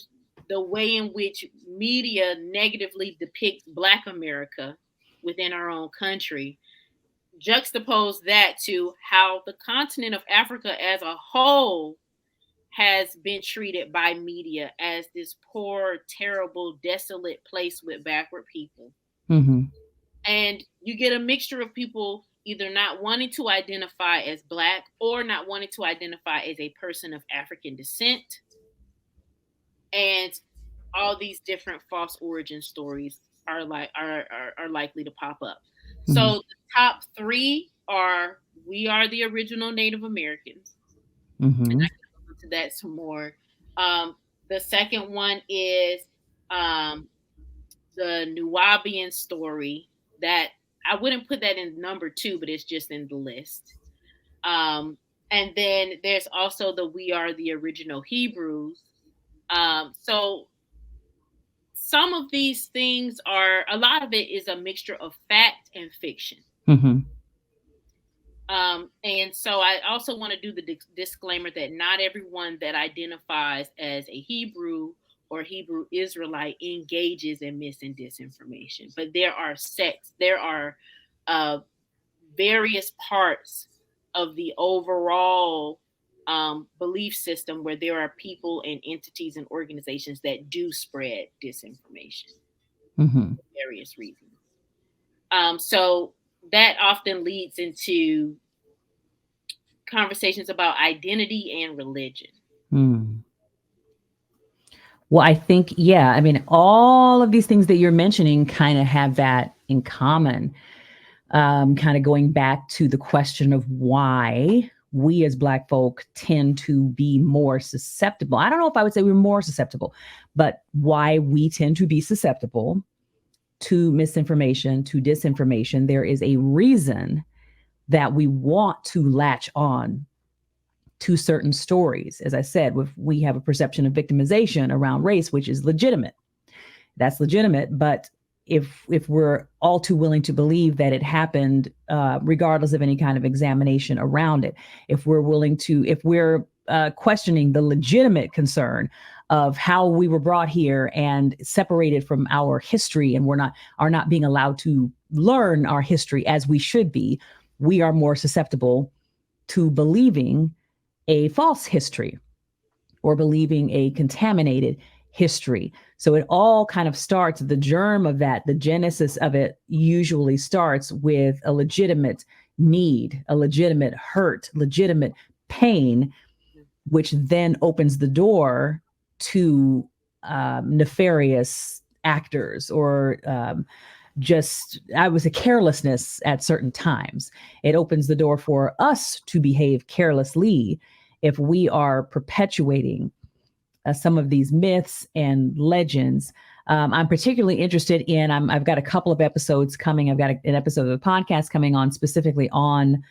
the way in which media negatively depicts Black America within our own country, juxtapose that to how the continent of Africa as a whole has been treated by media as this poor, terrible, desolate place with backward people. Mm-hmm. And you get a mixture of people either not wanting to identify as Black or not wanting to identify as a person of African descent. And all these different false origin stories are likely to pop up. Mm-hmm. So the top three are we are the original Native Americans. And Mm-hmm. I can go into that some more. Um, the second one is um, the Nubian story that I wouldn't put that in number two, but it's just in the list. And then there's also the we are the original Hebrews. So some of these things are a lot of it is a mixture of fact and fiction. Mm-hmm. And so I also want to do the disclaimer that not everyone that identifies as a Hebrew or Hebrew Israelite engages in mis and disinformation, but there are sects, there are uh, various parts of the overall belief system where there are people and entities and organizations that do spread disinformation Mm-hmm. for various reasons. So that often leads into conversations about identity and religion. Mm. Well, I think, yeah, I mean, all of these things that you're mentioning kind of have that in common. Kind of going back to the question of why we as Black folk tend to be more susceptible. I don't know if I would say we're more susceptible, but why we tend to be susceptible to misinformation, to disinformation. There is a reason that we want to latch on to certain stories. As I said, we have a perception of victimization around race, which is legitimate. That's legitimate, but if we're all too willing to believe that it happened, regardless of any kind of examination around it, if we're questioning the legitimate concern of how we were brought here and separated from our history, and are not being allowed to learn our history as we should be, we are more susceptible to believing a false history or believing a contaminated history. So it all kind of starts, the germ of that, the genesis of it usually starts with a legitimate need, a legitimate hurt, legitimate pain, which then opens the door to nefarious actors or just, I was a carelessness at certain times. It opens the door for us to behave carelessly if we are perpetuating some of these myths and legends. I'm particularly interested in, I've got a couple of episodes coming. I've got an episode of the podcast coming on specifically on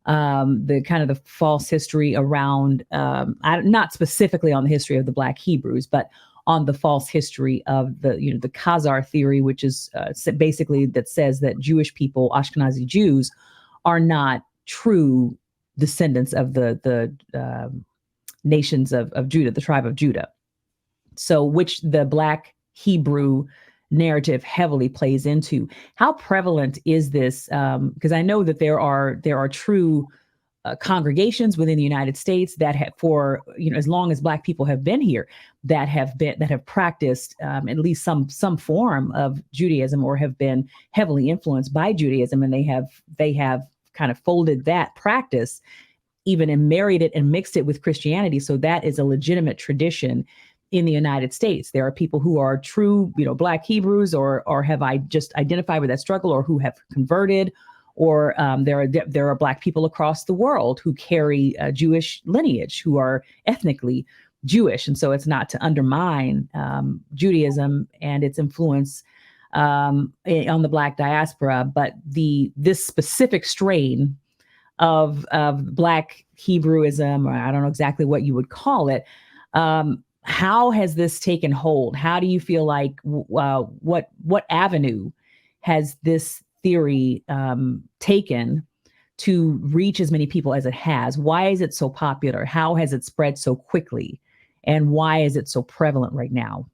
the kind of the false history around, not specifically on the history of the Black Hebrews, but on the false history of the Khazar Theory, which is basically that says that Jewish people, Ashkenazi Jews, are not true descendants of the nations of Judah, the tribe of Judah. So, which the Black Hebrew narrative heavily plays into. How prevalent is this? Because I know that there are true congregations within the United States that have, for as long as Black people have been here, that have practiced at least some form of Judaism or have been heavily influenced by Judaism, and they have kind of folded that practice even and married it and mixed it with Christianity. So that is a legitimate tradition in the United States. There are people who are true, Black Hebrews or have I just identified with that struggle or who have converted, or there are Black people across the world who carry a Jewish lineage, who are ethnically Jewish. And so it's not to undermine Judaism and its influence on the Black diaspora, but this specific strain of Black Hebrewism, or I don't know exactly what you would call it, How has this taken hold? How do you feel like what avenue has this theory taken to reach as many people as it has? Why is it so popular? How has it spread so quickly? And why is it so prevalent right now?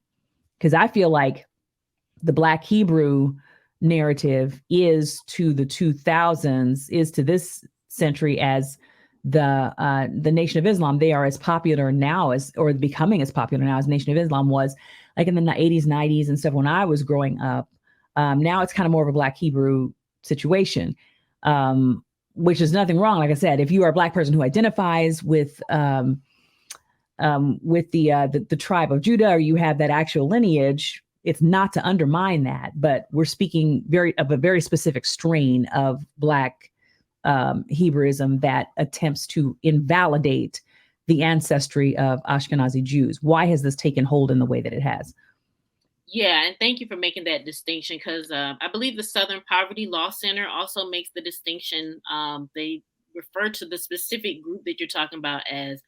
Because I feel like the Black Hebrew narrative is to the 2000s, is to this century as the Nation of Islam. They are as popular now as, or becoming as popular now as Nation of Islam was like in the 80s, 90s and stuff when I was growing up. Now it's kind of more of a Black Hebrew situation, which is nothing wrong. Like I said, if you are a Black person who identifies with the tribe of Judah, or you have that actual lineage, it's not to undermine that, but we're speaking of a very specific strain of Black Hebrewism that attempts to invalidate the ancestry of Ashkenazi Jews. Why has this taken hold in the way that it has? Yeah, and thank you for making that distinction, because I believe the Southern Poverty Law Center also makes the distinction. They refer to the specific group that you're talking about as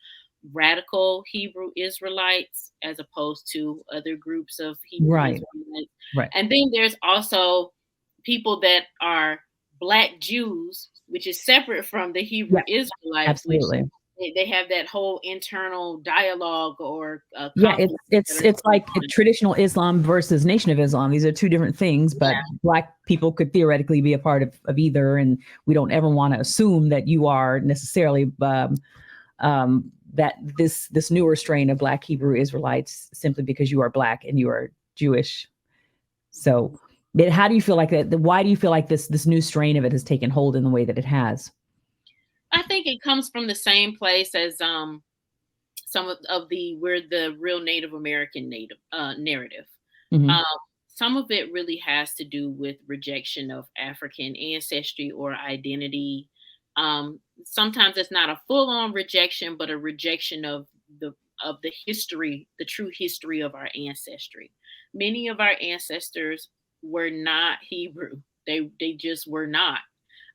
radical Hebrew Israelites, as opposed to other groups of Hebrew Right. Israelites. Right. And then there's also people that are Black Jews, which is separate from the Hebrew Israelites, absolutely. which they have that whole internal dialogue or Yeah, conflict. it's like traditional Islam versus Nation of Islam. These are two different things, but Black people could theoretically be a part of either, and we don't ever want to assume that you are necessarily that this newer strain of Black Hebrew Israelites simply because you are Black and you are Jewish. So, how do you feel like that? Why do you feel like this new strain of it has taken hold in the way that it has? I think it comes from the same place as some of the we're the real Native American narrative. Mm-hmm. Some of it really has to do with rejection of African ancestry or identity. Sometimes it's not a full-on rejection, but a rejection of the history, the true history of our ancestry. Many of our ancestors were not Hebrew. They just were not.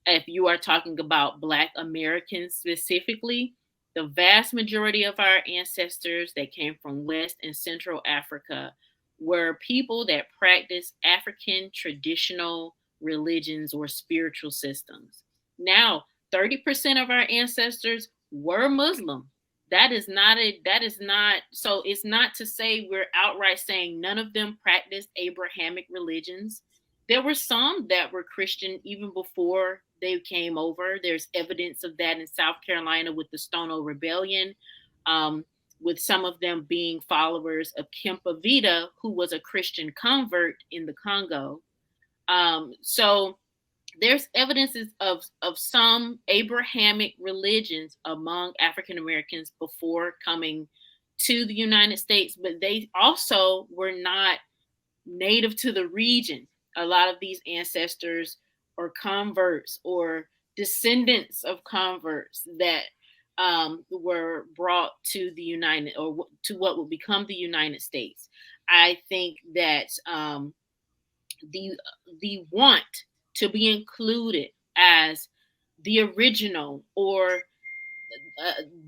If you are talking about Black Americans specifically, the vast majority of our ancestors that came from West and Central Africa were people that practiced African traditional religions or spiritual systems. Now, 30% of our ancestors were Muslim. So it's not to say we're outright saying none of them practiced Abrahamic religions. There were some that were Christian even before they came over. There's evidence of that in South Carolina with the Stono Rebellion, with some of them being followers of Kempa Vita, who was a Christian convert in the Congo. So there's evidences of some Abrahamic religions among African Americans before coming to the United States, but they also were not native to the region. A lot of these ancestors or converts or descendants of converts that were brought to the United or to what would become the United States. I think that the want to be included as the original or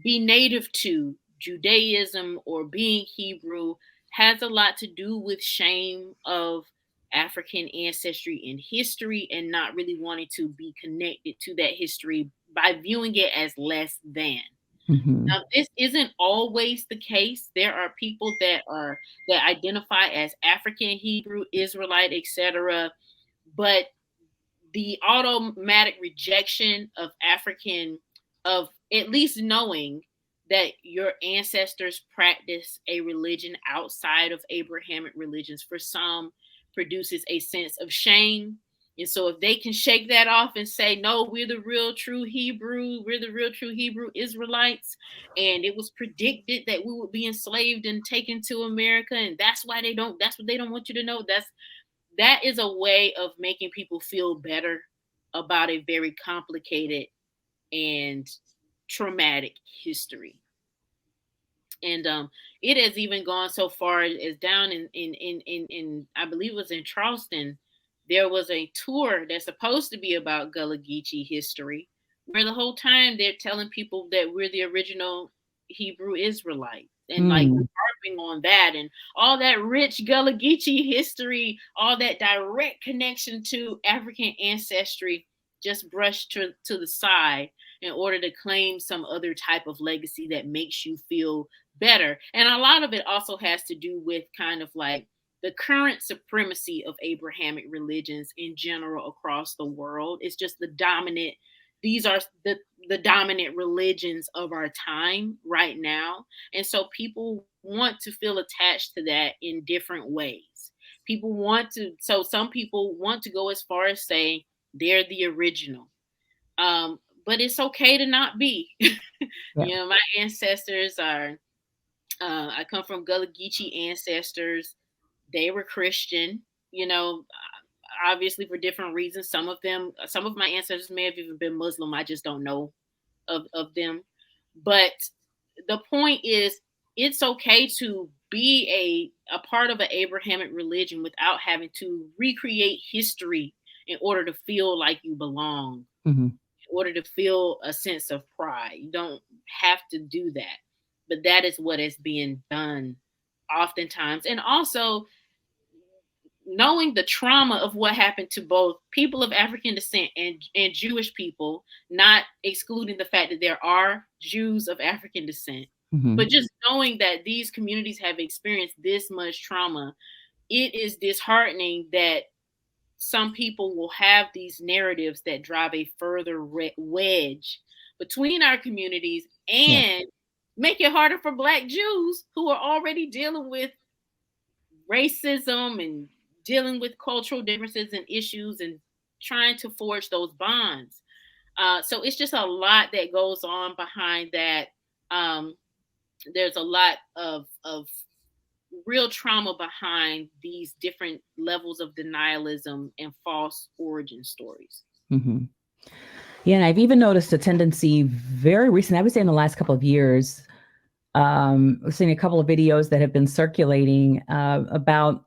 be native to Judaism or being Hebrew has a lot to do with shame of African ancestry and history and not really wanting to be connected to that history by viewing it as less than. Mm-hmm. Now, this isn't always the case. There are people that identify as African, Hebrew, Israelite, etc. But the automatic rejection of African, of at least knowing that your ancestors practice a religion outside of Abrahamic religions, for some produces a sense of shame. And so if they can shake that off and say, no, we're the real true Hebrew Israelites, and it was predicted that we would be enslaved and taken to America, and that's what they don't want you to know. That is a way of making people feel better about a very complicated and traumatic history. And it has even gone so far as down in I believe it was in Charleston, there was a tour that's supposed to be about Gullah Geechee history, where the whole time they're telling people that we're the original Hebrew Israelite. and like harping on that and all that rich Gullah Geechee history, all that direct connection to African ancestry just brushed to the side in order to claim some other type of legacy that makes you feel better. And a lot of it also has to do with kind of like the current supremacy of Abrahamic religions in general across the world. It's just the dominant, these are the dominant religions of our time right now. And so people want to feel attached to that in different ways. People want to, so some people want to go as far as saying they're the original. But it's okay to not be. Yeah. You know, my ancestors are, I come from Gullah Geechee ancestors. They were Christian, you know, obviously for different reasons. Some of my ancestors may have even been Muslim. I just don't know of them. But the point is, it's okay to be a part of an Abrahamic religion without having to recreate history in order to feel like you belong, in order to feel a sense of pride. You don't have to do that. But that is what is being done oftentimes. And also, knowing the trauma of what happened to both people of African descent and Jewish people, not excluding the fact that there are Jews of African descent, but just knowing that these communities have experienced this much trauma, it is disheartening that some people will have these narratives that drive a further wedge between our communities and make it harder for Black Jews who are already dealing with racism and dealing with cultural differences and issues and trying to forge those bonds. So it's just a lot that goes on behind that. There's a lot of real trauma behind these different levels of denialism and false origin stories. Yeah, and I've even noticed a tendency very recently, I would say in the last couple of years, I've seen a couple of videos that have been circulating about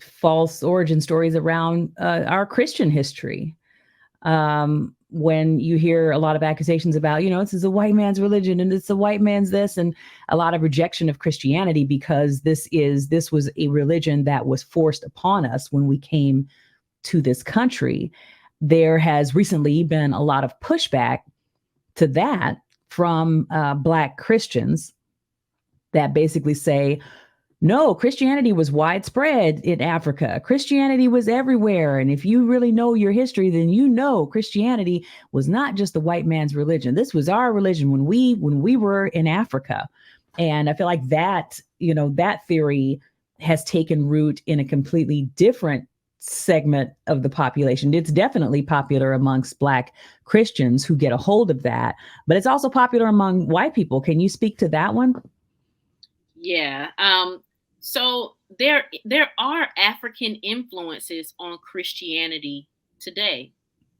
false origin stories around our Christian history. When you hear a lot of accusations about, you know, this is a white man's religion and it's a white man's this, and a lot of rejection of Christianity because this was a religion that was forced upon us when we came to this country. There has recently been a lot of pushback to that from Black Christians that basically say, no, Christianity was widespread in Africa. Christianity was everywhere. And if you really know your history, then you know Christianity was not just the white man's religion. This was our religion when we were in Africa. And I feel like that, you know, that theory has taken root in a completely different segment of the population. It's definitely popular amongst Black Christians who get a hold of that, but it's also popular among white people. Can you speak to that one? Yeah. So there are African influences on Christianity today,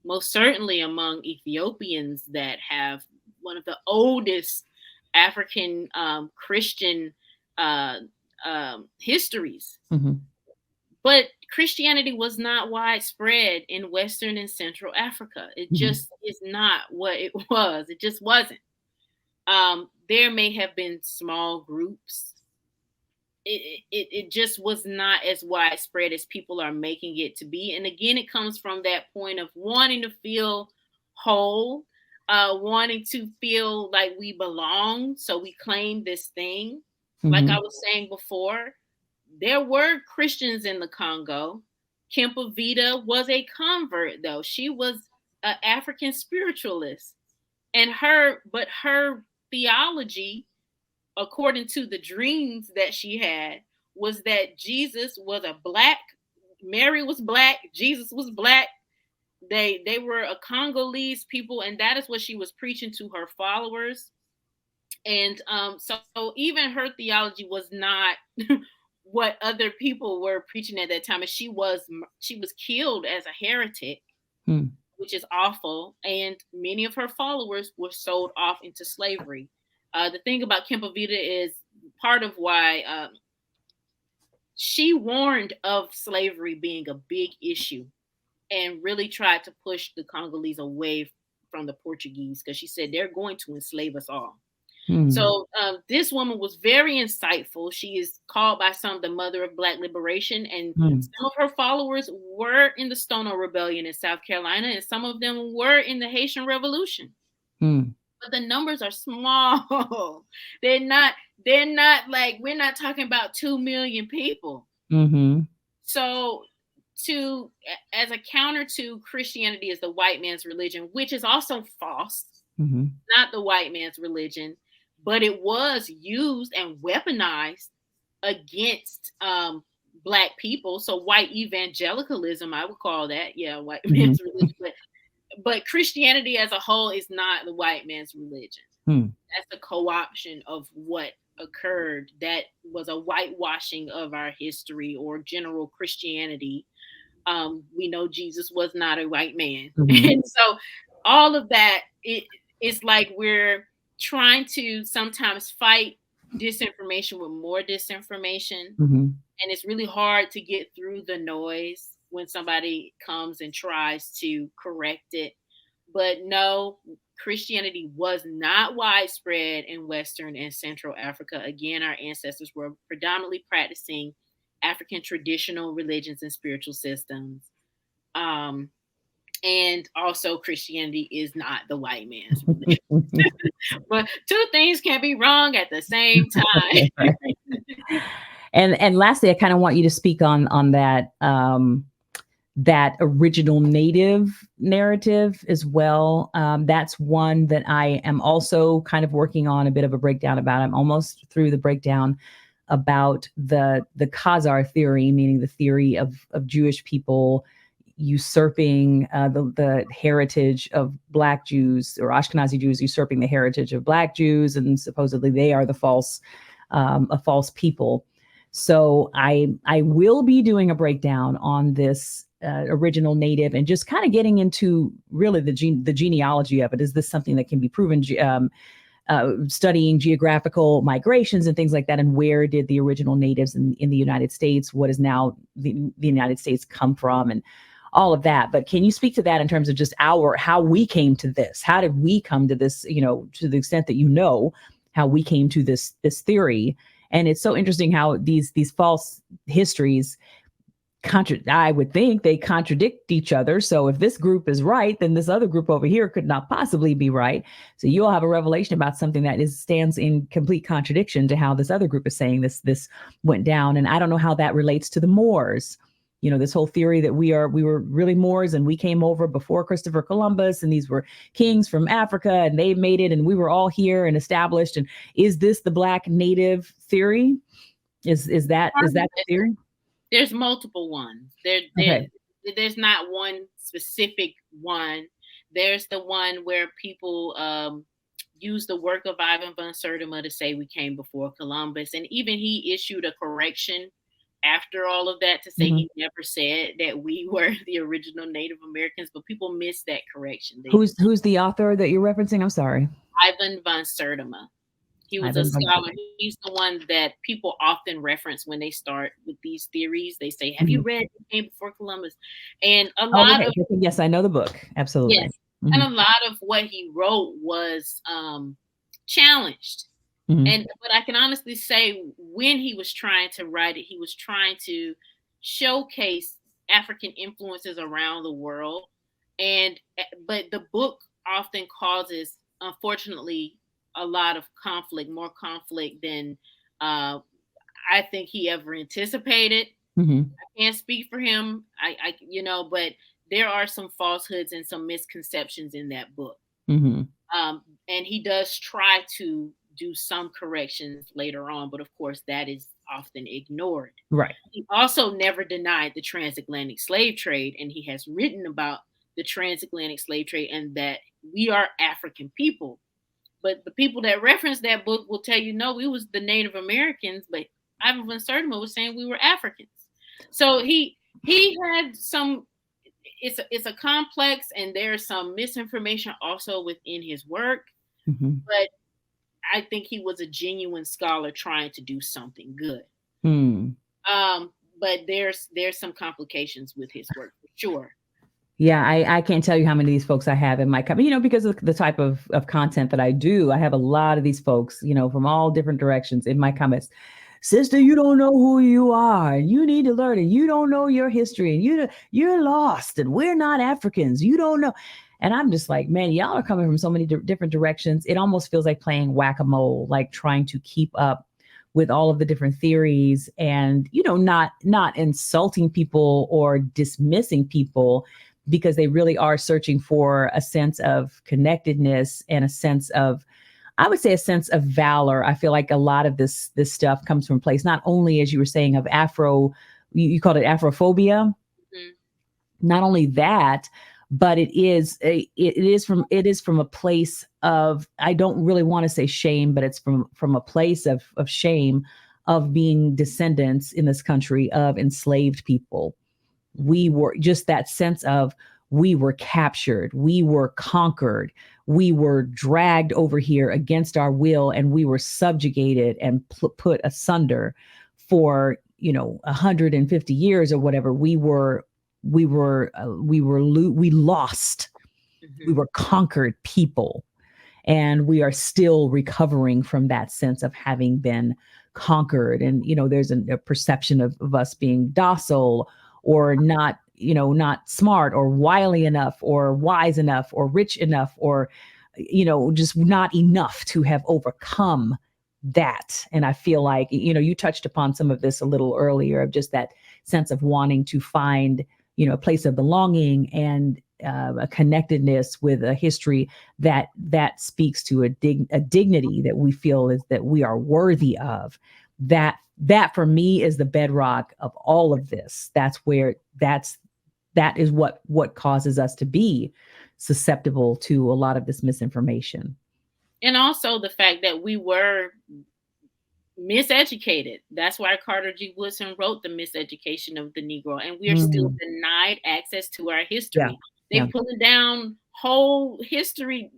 most certainly among Ethiopians that have one of the oldest African Christian histories. But Christianity was not widespread in Western and Central Africa. It just is not what it was. It just wasn't. There may have been small groups. It just was not as widespread as people are making it to be. And again, it comes from that point of wanting to feel whole, wanting to feel like we belong. So we claim this thing. Like I was saying before, there were Christians in the Congo. Kempavita was a convert, though. She was an African spiritualist. And her theology, according to the dreams that she had, was that Jesus was Mary was Black, Jesus was Black. They were a Congolese people, and that is what she was preaching to her followers. And so even her theology was not what other people were preaching at that time. And she was killed as a heretic, which is awful. And many of her followers were sold off into slavery. The thing about Kempavita is part of why she warned of slavery being a big issue and really tried to push the Congolese away from the Portuguese, because she said they're going to enslave us all. So this woman was very insightful. She is called by some the mother of Black liberation, and some of her followers were in the Stono Rebellion in South Carolina, and some of them were in the Haitian Revolution. But the numbers are small. They're not like, we're not talking about 2 million people. So as a counter to Christianity as the white man's religion, which is also false, not the white man's religion, but it was used and weaponized against Black people. So white evangelicalism, I would call that, white man's religion. But Christianity as a whole is not the white man's religion. That's a co-option of what occurred. That was a whitewashing of our history or general Christianity. We know Jesus was not a white man. And so all of that, it's like we're trying to sometimes fight disinformation with more disinformation. And it's really hard to get through the noise when somebody comes and tries to correct it. But no, Christianity was not widespread in Western and Central Africa. Again, our ancestors were predominantly practicing African traditional religions and spiritual systems. And also Christianity is not the white man's religion. But two things can be wrong at the same time. And lastly, I kind of want you to speak on that that original native narrative as well. That's one that I am also kind of working on a bit of a breakdown about. I'm almost through the breakdown about the Khazar theory, meaning the theory of Jewish people usurping the heritage of Black Jews, or Ashkenazi Jews usurping the heritage of Black Jews, and supposedly they are the false a false people. So I will be doing a breakdown on this original native and just kind of getting into really the genealogy of it. Is this something that can be proven? Studying geographical migrations and things like that, and where did the original natives in the United States, what is now the United States, come from, and all of that. But can you speak to that in terms of just how we came to this? How did we come to this, to the extent that how we came to this theory? And it's so interesting how these false histories I would think they contradict each other. So if this group is right, then this other group over here could not possibly be right. So you all have a revelation about something that stands in complete contradiction to how this other group is saying this went down. And I don't know how that relates to the Moors. This whole theory that we were really Moors and we came over before Christopher Columbus, and these were kings from Africa and they made it and we were all here and established. And is this the Black native theory? Is that the theory? There's multiple ones. There's not one specific one. There's the one where people use the work of Ivan von Sertima to say we came before Columbus. And even he issued a correction after all of that to say he never said that we were the original Native Americans, but people miss that correction. Who's the author that you're referencing? I'm sorry. Ivan von Sertima. He was a scholar. He's the one that people often reference when they start with these theories. They say, have you read Who Came Before Columbus? And a lot of... Yes, I know the book. Absolutely. Yes. And a lot of what he wrote was challenged. But I can honestly say when he was trying to write it, he was trying to showcase African influences around the world. But the book often causes, unfortunately, a lot of conflict, more conflict than I think he ever anticipated. I can't speak for him, but there are some falsehoods and some misconceptions in that book. And he does try to do some corrections later on, but of course that is often ignored. Right. He also never denied the transatlantic slave trade, and he has written about the transatlantic slave trade and that we are African people. But the people that reference that book will tell you, no, we was the Native Americans, but Ivan von Sertima was saying we were Africans. So he had some, it's a complex, and there's some misinformation also within his work. But I think he was a genuine scholar trying to do something good. But there's some complications with his work for sure. Yeah, I can't tell you how many of these folks I have in my company, because of the type of content that I do. I have a lot of these folks, from all different directions in my comments. Sister, you don't know who you are, and you need to learn it. You don't know your history, and you're lost, and we're not Africans. You don't know. And I'm just like, man, y'all are coming from so many different directions. It almost feels like playing whack-a-mole, like trying to keep up with all of the different theories, and not insulting people or dismissing people, because they really are searching for a sense of connectedness and a sense of, I would say, a sense of valor. I feel like a lot of this stuff comes from a place, not only, as you were saying, of you called it Afrophobia. Mhm. Not only that, but it is from a place of, I don't really want to say shame, but it's from a place of shame, of being descendants in this country of enslaved people. We were just that sense of, we were captured, we were conquered, we were dragged over here against our will, and we were subjugated and put asunder for 150 years or whatever. We lost, we Mhm. were conquered people, and we are still recovering from that sense of having been conquered. And there's a perception of us being docile, or not smart or wily enough or wise enough or rich enough, or just not enough to have overcome that. And I feel like you touched upon some of this a little earlier, of just that sense of wanting to find a place of belonging, and a connectedness with a history that speaks to a dignity that we feel is that we are worthy of. That for me is the bedrock of all of this. That is what causes us to be susceptible to a lot of this misinformation. And also the fact that we were miseducated. That's why Carter G. Woodson wrote The Miseducation of the Negro, and we are still Mm, denied access to our yeah, history. They yeah, pulling down whole history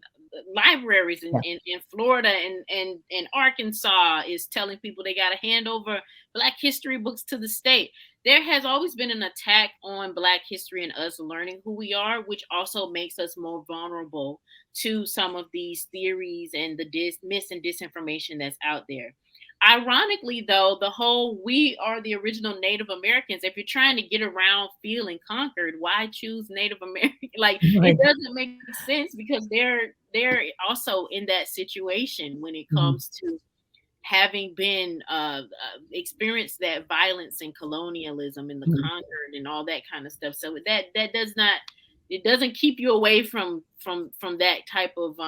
libraries yeah. in Florida and Arkansas is telling people they got to hand over Black history books to the state. There has always been an attack on Black history and us learning who we are, which also makes us more vulnerable to some of these theories and the mis and disinformation that's out there. Ironically, though, the whole we are the original Native Americans, if you're trying to get around feeling conquered, why choose Native American? Like it Right. doesn't make sense because they're also in that situation when it Mhm, comes to having been experienced that violence and colonialism and the mhm, conquered and all that kind of stuff. So that does not, it doesn't keep you away from that type of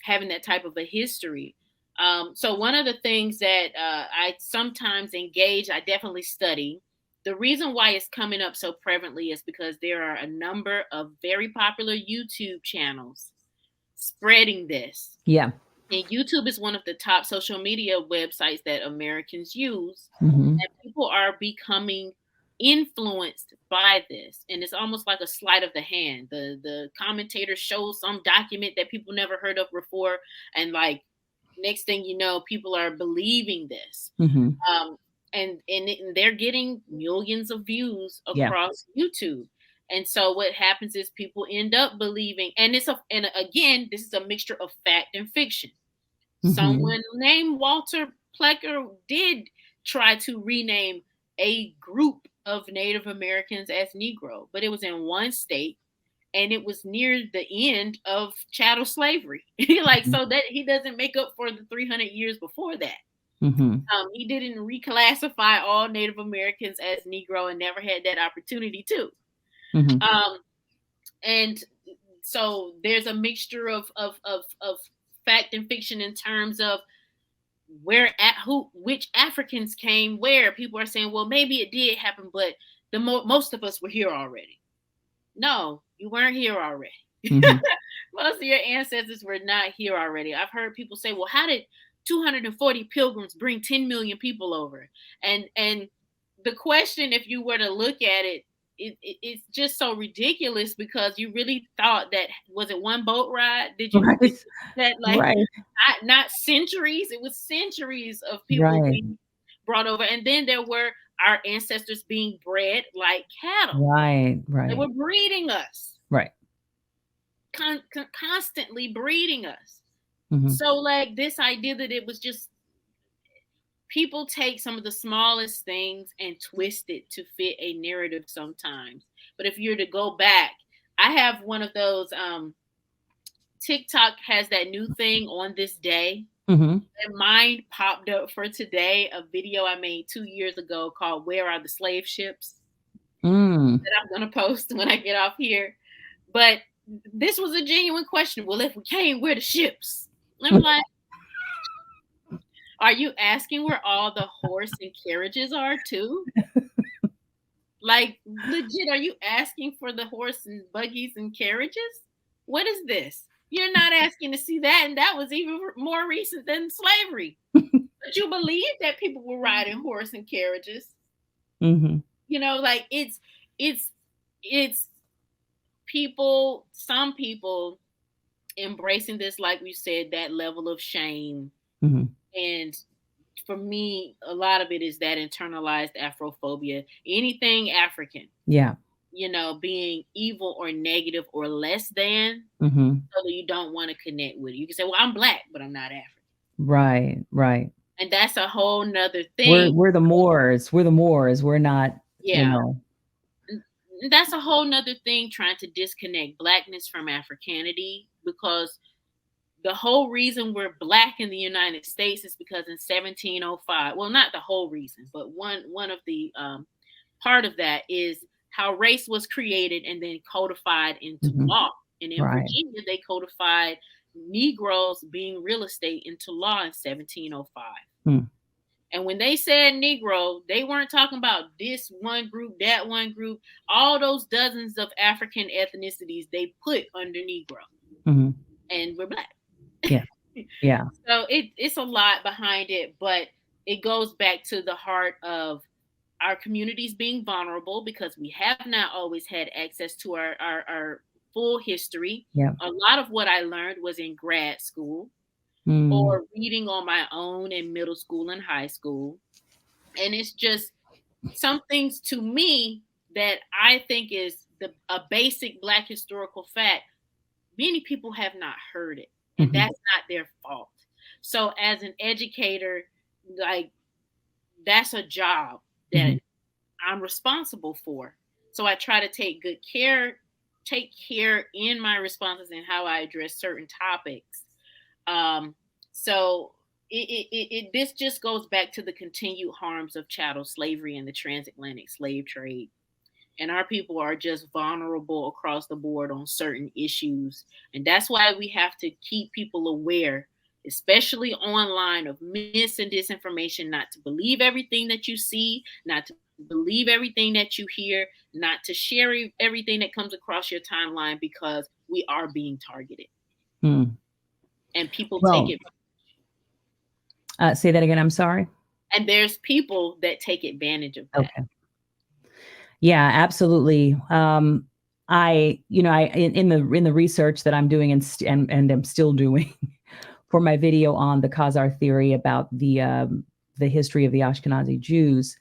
having that type of a history. So one of the things that I sometimes engage, I definitely study. The reason why it's coming up so prevalently is because there are a number of very popular YouTube channels spreading this. yeah. And YouTube is one of the top social media websites that Americans use. Mhm, And people are becoming influenced by this. And it's almost like a sleight of the hand. The commentator shows some document that people never heard of before. And like next thing you know, people are believing this. mhm, Um, and they're getting millions of views yeah. across YouTube. And so what happens is people end up believing, and and again, this is a mixture of fact and fiction. Mhm, Someone named Walter Plecker did try to rename a group of Native Americans as Negro, but it was in one state and it was near the end of chattel slavery. Like, mhm, so that he doesn't make up for the 300 years before that. mhm, He didn't reclassify all Native Americans as Negro and never had that opportunity to. mhm. Um, and so there's a mixture of fact and fiction in terms of where at who which Africans came where. People are saying, well, maybe it did happen, but most of us were here already. No, you weren't here already. Mhm. Most of your ancestors were not here already. I've heard people say, well, how did 240 pilgrims bring 10 million people over? And the question, if you were to look at it, it's just so ridiculous because you really thought that was it one boat ride? Did Right. you that like Right. not centuries? It was centuries of people Right. being brought over, and then there were our ancestors being bred like cattle. Right. They Right. were breeding us, Right. constantly breeding us. Mm-hmm. So like this idea that it was just, people take some of the smallest things and twist it to fit a narrative sometimes. But if you're to go back, I have one of those TikTok has that new thing on this day. Mm-hmm. And mine popped up for today, a video I made 2 years ago called "Where Are the Slave Ships?" Mm. that I'm gonna post when I get off here. But this was a genuine question. Well, if we came, where the ships? And I'm like, are you asking where all the horse and carriages are too? Like, legit, are you asking for the horse and buggies and carriages? What is this? You're not asking to see that, and that was even more recent than slavery. But you believe that people were riding horse and carriages. Mm-hmm. You know, like it's it's people, some people embracing this, like we said, that level of shame. Mm-hmm. And for me, a lot of it is that internalized Afrophobia. Anything African, Yeah. you know, being evil or negative or less than, Mm-hmm. so that you don't want to connect with it. You can say, well, I'm black, but I'm not African. Right. Right. And that's a whole nother We're thing. we're the Moors. We're the Moors. We're not, you Yeah. know. And that's a whole nother thing, trying to disconnect blackness from Africanity, because the whole reason we're black in the United States is because in 1705, well, not the whole reason, but one of the part of that is how race was created and then codified into Mm-hmm. law. And in Right. Virginia, they codified Negroes being real estate into law in 1705. Hmm. And when they said Negro, they weren't talking about this one group, that one group, all those dozens of African ethnicities they put under Negro. Mm-hmm. And we're black. Yeah. Yeah. So it's a lot behind it, but it goes back to the heart of our communities being vulnerable, because we have not always had access to our full history. Yeah. A lot of what I learned was in grad school Mm. or reading on my own in middle school and high school. And it's just some things to me that I think is a basic Black historical fact. Many people have not heard it, and Mm-hmm. that's not their fault. So as an educator, like, that's a job that Mm-hmm. I'm responsible for. So I try to take care in my responses and how I address certain topics. So this just goes back to the continued harms of chattel slavery and the transatlantic slave trade. And our people are just vulnerable across the board on certain issues. And that's why we have to keep people aware, especially online, of mis and disinformation, not to believe everything that you see, not to believe everything that you hear, not to share everything that comes across your timeline, because we are being targeted. Mm. And people take Well, it. Say that again. I'm sorry. And there's people that take advantage of that. Okay. Yeah, absolutely. I, in the research that I'm doing and am still doing for my video on the Khazar Theory about the history of the Ashkenazi Jews,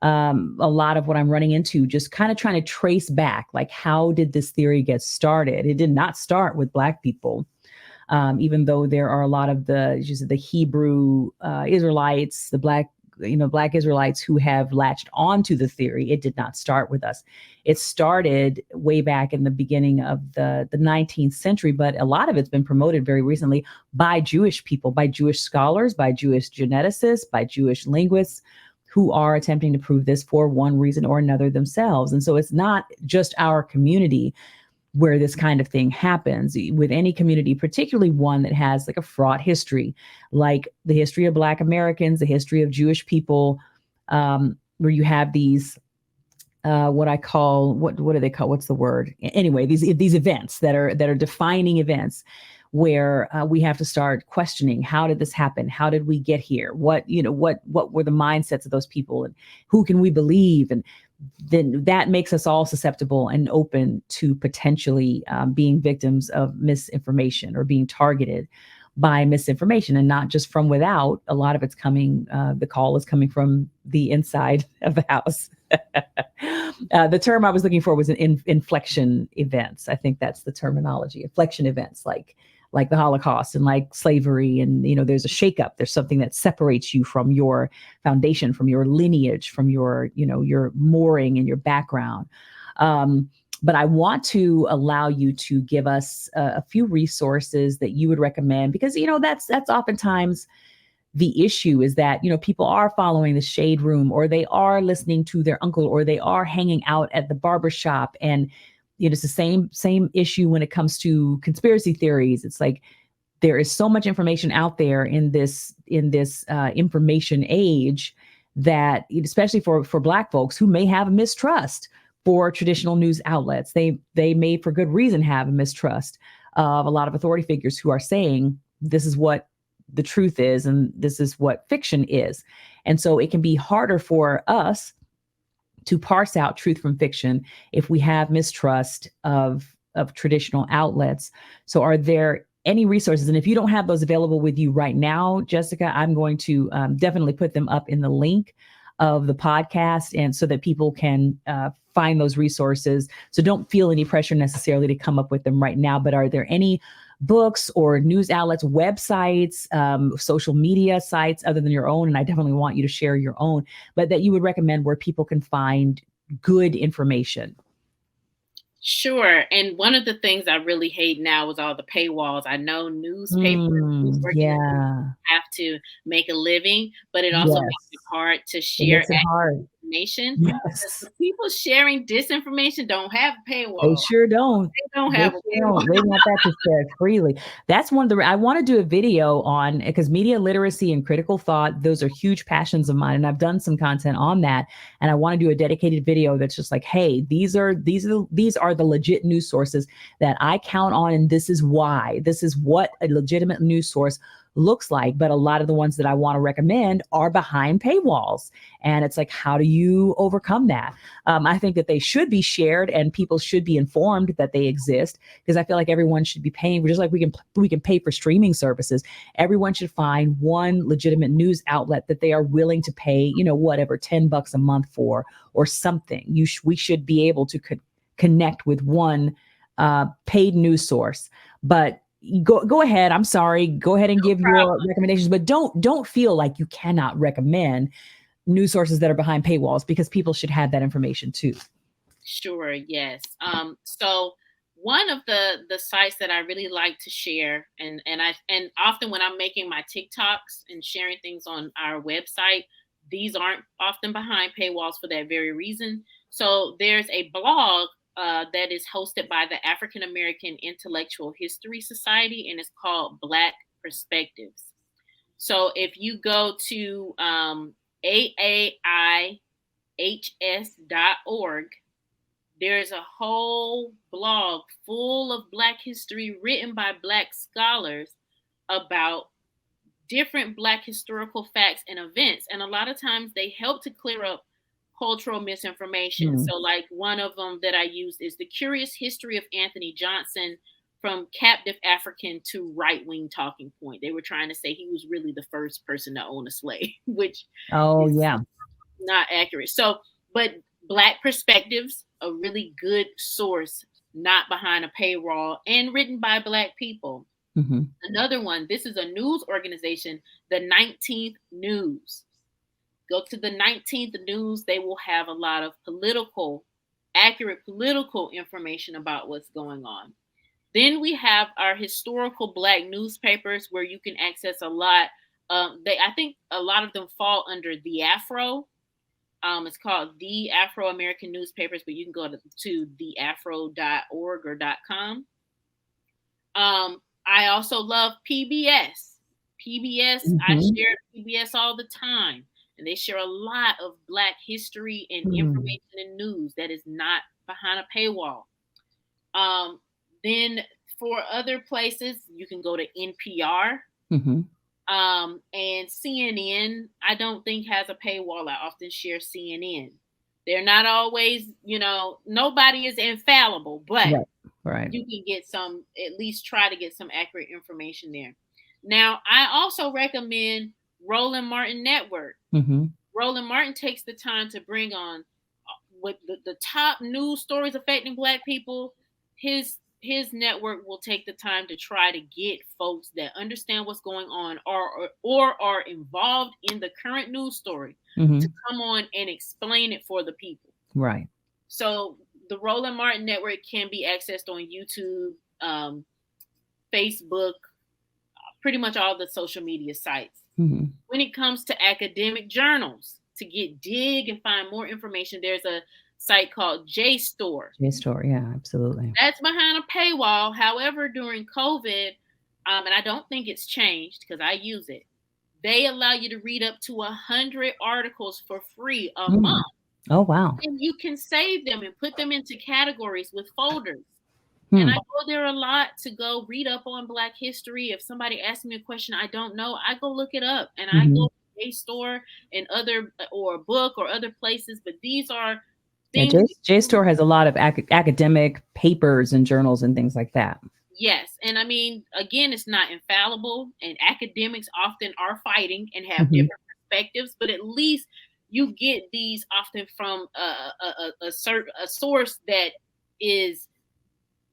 a lot of what I'm running into, just kind of trying to trace back, like, how did this theory get started? It did not start with Black people. Even though there are a lot of the Hebrew Israelites, the Black Israelites who have latched onto the theory, it did not start with us. It started way back in the beginning of the 19th century, but a lot of it's been promoted very recently by Jewish people, by Jewish scholars, by Jewish geneticists, by Jewish linguists who are attempting to prove this for one reason or another themselves. And so it's not just our community where this kind of thing happens. With any community, particularly one that has like a fraught history, like the history of Black Americans, the history of Jewish people, where you have these, what I call, what do they call, what's the word? Anyway, these events that are defining events, where we have to start questioning, how did this happen? How did we get here? What were the mindsets of those people, and who can we believe? And then that makes us all susceptible and open to potentially being victims of misinformation or being targeted. by misinformation, and not just from without. A lot of it's coming, the call is coming from the inside of the house. The term I was looking for was inflection events. I think that's the terminology. Inflection events, like the Holocaust and like slavery, and there's a shakeup. There's something that separates you from your foundation, from your lineage, from your mooring and your background. But I want to allow you to give us a few resources that you would recommend, because that's oftentimes the issue, is that people are following the shade room, or they are listening to their uncle, or they are hanging out at the barbershop. And it's the same issue when it comes to conspiracy theories. It's like there is so much information out there in this information age, that especially for Black folks who may have a mistrust for traditional news outlets, they may, for good reason, have a mistrust of a lot of authority figures who are saying this is what the truth is and this is what fiction is. And so it can be harder for us to parse out truth from fiction if we have mistrust of traditional outlets. So are there any resources? And if you don't have those available with you right now, Jessica, I'm going to definitely put them up in the link of the podcast, and so that people can find those resources. So don't feel any pressure necessarily to come up with them right now. But are there any books or news outlets, websites, social media sites other than your own? And I definitely want you to share your own, but that you would recommend where people can find good information. Sure. And one of the things I really hate now is all the paywalls. I know newspapers, who's working in Yeah. have to make a living, but it also makes it hard to It share makes it hard. information. Yes. The people sharing disinformation don't have a They paywall. sure don't. They don't They have a sure paywall. don't. They want that to share freely. That's one of the, I want to do a video on, because media literacy and critical thought, those are huge passions of mine. And I've done some content on that. And I want to do a dedicated video that's just like, hey, these are the legit news sources that I count on. And this is why. This is what a legitimate news source looks like. But a lot of the ones that I want to recommend are behind paywalls. And it's like, how do you overcome that? I think that they should be shared, and people should be informed that they exist, because I feel like everyone should be paying, just like we can pay for streaming services. Everyone should find one legitimate news outlet that they are willing to pay, whatever, $10 a month for, or something. We should be able to connect with one paid news source. But go ahead. I'm sorry. Go ahead and give your recommendations, but don't feel like you cannot recommend news sources that are behind paywalls, because people should have that information too. Sure, yes. So one of the sites that I really like to share, and often when I'm making my TikToks and sharing things on our website, these aren't often behind paywalls for that very reason. So there's a blog that is hosted by the African American Intellectual History Society, and it's called Black Perspectives. So if you go to AAIHS.org, there's a whole blog full of Black history written by Black scholars about different Black historical facts and events. And a lot of times they help to clear up cultural misinformation. So like one of them that I used is The Curious History of Anthony Johnson, from captive African to right-wing talking point. They were trying to say he was really the first person to own a slave, which is not accurate. So, but Black Perspectives, a really good source, not behind a paywall, and written by Black people. Mm-hmm. Another one, this is a news organization, the 19th News. Go to the 19th News. They will have a lot of accurate political information about what's going on. Then we have our historical Black newspapers, where you can access a lot. I think a lot of them fall under the Afro. It's called the Afro American Newspapers, but you can go to theafro.org or .com. I also love PBS. I share PBS all the time, and they share a lot of Black history and information and news that is not behind a paywall. Then for other places, you can go to NPR. And CNN, I don't think has a paywall. I often share CNN. They're not always, nobody is infallible, but you can get at least try to get some accurate information there. Now, I also recommend Roland Martin Network. Mm-hmm. Roland Martin takes the time to bring on with the top news stories affecting Black people. His network will take the time to try to get folks that understand what's going on or are involved in the current news story to Mm-hmm. come on and explain it for the people. Right. So the Roland Martin Network can be accessed on YouTube, Facebook, pretty much all the social media sites. Mm-hmm. When it comes to academic journals, to dig and find more information, there's a site called JSTOR. JSTOR, yeah, absolutely. That's behind a paywall. However, during COVID, and I don't think it's changed because I use it, they allow you to read up to 100 articles for free a month. Oh, wow. And you can save them and put them into categories with folders. And I Hmm. go there a lot to go read up on Black history. If somebody asks me a question I don't know, I go look it up, and I Mm-hmm. go to a store and other or a book or other places. But these are Yeah, things. JSTOR has a lot of academic papers and journals and things like that. Yes, and I mean, again, it's not infallible, and academics often are fighting and have Mm-hmm. different perspectives. But at least you get these often from a source that is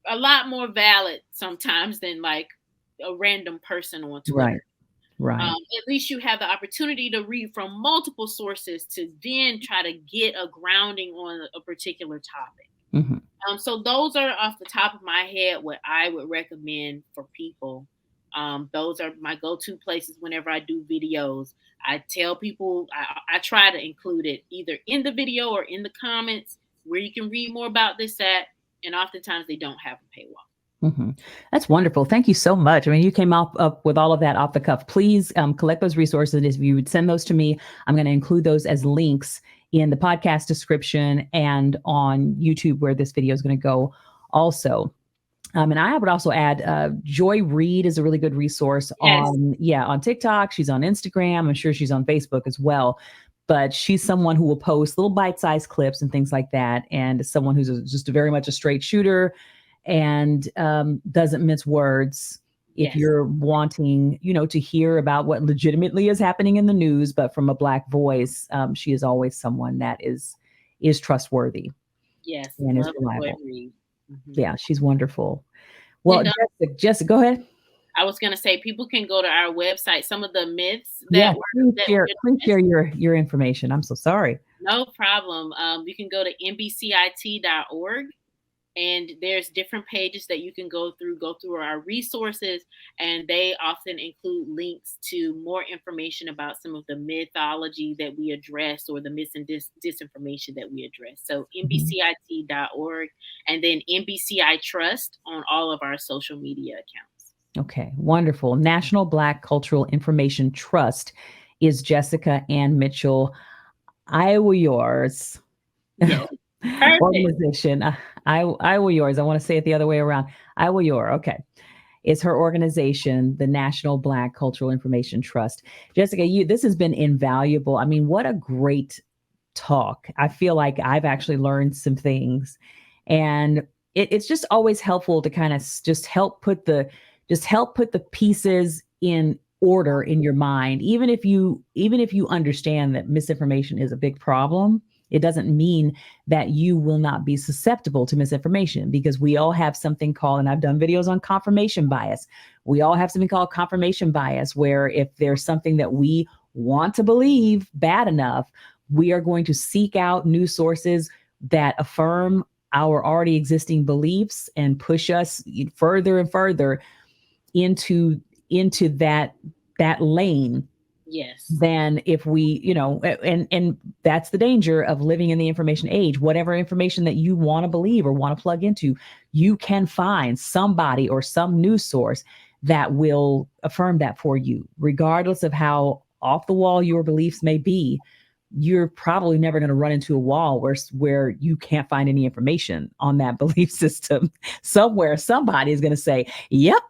a lot more valid sometimes than like a random person on Right. Twitter. Right. At least you have the opportunity to read from multiple sources to then try to get a grounding on a particular topic. Mm-hmm. So those are off the top of my head what I would recommend for people. Those are my go-to places whenever I do videos. I tell people I try to include it either in the video or in the comments where you can read more about this at, and oftentimes they don't have a paywall. Mm-hmm. That's wonderful. Thank you so much. I mean, you came up with all of that off the cuff. Please collect those resources. If you would send those to me, I'm going to include those as links in the podcast description and on YouTube where this video is going to go also. And I would also add Joy Reid is a really good resource Yes. on TikTok. She's on Instagram. I'm sure she's on Facebook as well. But she's someone who will post little bite-sized clips and things like that. And someone who's just very much a straight shooter and doesn't mince words. If Yes. you're wanting, to hear about what legitimately is happening in the news, but from a Black voice, she is always someone that is trustworthy. Yes. And is Love reliable. Mm-hmm. Yeah, she's wonderful. Well, And, Jessica, go ahead. I was going to say people can go to our website. Some of the myths Yes, that please share your information. I'm so sorry. No problem. You can go to NBCIT.org, and there's different pages that you can go through our resources, and they often include links to more information about some of the mythology that we address or the mis and disinformation that we address. So NBCIT.org, and then NBCI Trust on all of our social media accounts. Okay, wonderful. National Black Cultural Information Trust is Jessica Ann Mitchell Aiwuyor's organization. Aiwuyor's. I want to say it the other way around. Aiwuyor. Okay. It's her organization, the National Black Cultural Information Trust. Jessica, this has been invaluable. I mean, what a great talk. I feel like I've actually learned some things, and it's just always helpful to kind of just help put the pieces in order in your mind. Even if you understand that misinformation is a big problem, it doesn't mean that you will not be susceptible to misinformation, because we all have something called, and I've done videos on confirmation bias. We all have something called confirmation bias, where if there's something that we want to believe bad enough, we are going to seek out news sources that affirm our already existing beliefs and push us further and further into that lane. Yes. Than if we, and that's the danger of living in the information age. Whatever information that you want to believe or want to plug into, you can find somebody or some news source that will affirm that for you, regardless of how off the wall your beliefs may be. You're probably never going to run into a wall where you can't find any information on that belief system. Somewhere, somebody is going to say, yep,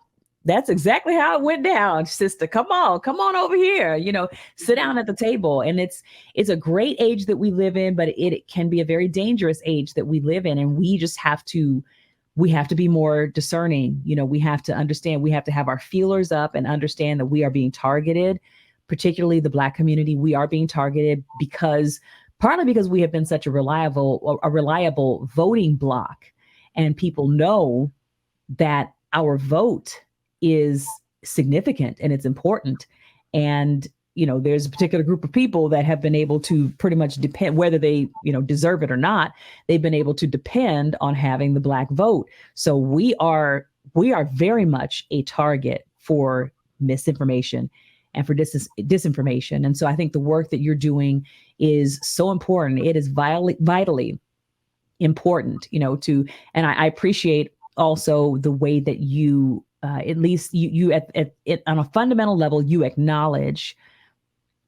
that's exactly how it went down, sister. Come on over here, sit down at the table. And it's a great age that we live in, but it can be a very dangerous age that we live in. And we just have to we have to be more discerning. We have to understand, we have to have our feelers up and understand that we are being targeted, particularly the Black community. We are being targeted partly because we have been such a reliable voting bloc, and people know that our vote is significant and it's important. And, there's a particular group of people that have been able to pretty much depend, whether they, deserve it or not, they've been able to depend on having the Black vote. So we are very much a target for misinformation and for disinformation. And so I think the work that you're doing is so important. It is vitally important, and I appreciate also the way that you, at least you on a fundamental level, you acknowledge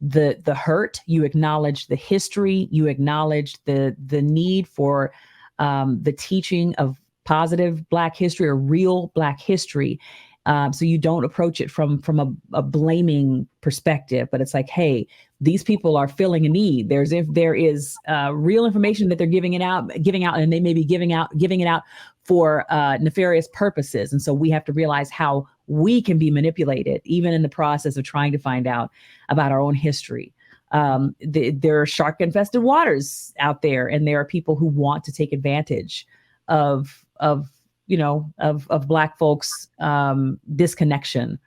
the hurt, you acknowledge the history, you acknowledge the need for the teaching of positive Black history or real Black history. So you don't approach it from a blaming perspective, but it's like, hey, these people are filling a need. There is real information that they're giving out, and they may be giving it out for nefarious purposes. And so we have to realize how we can be manipulated, even in the process of trying to find out about our own history. There are shark-infested waters out there, and there are people who want to take advantage of Black folks' disconnection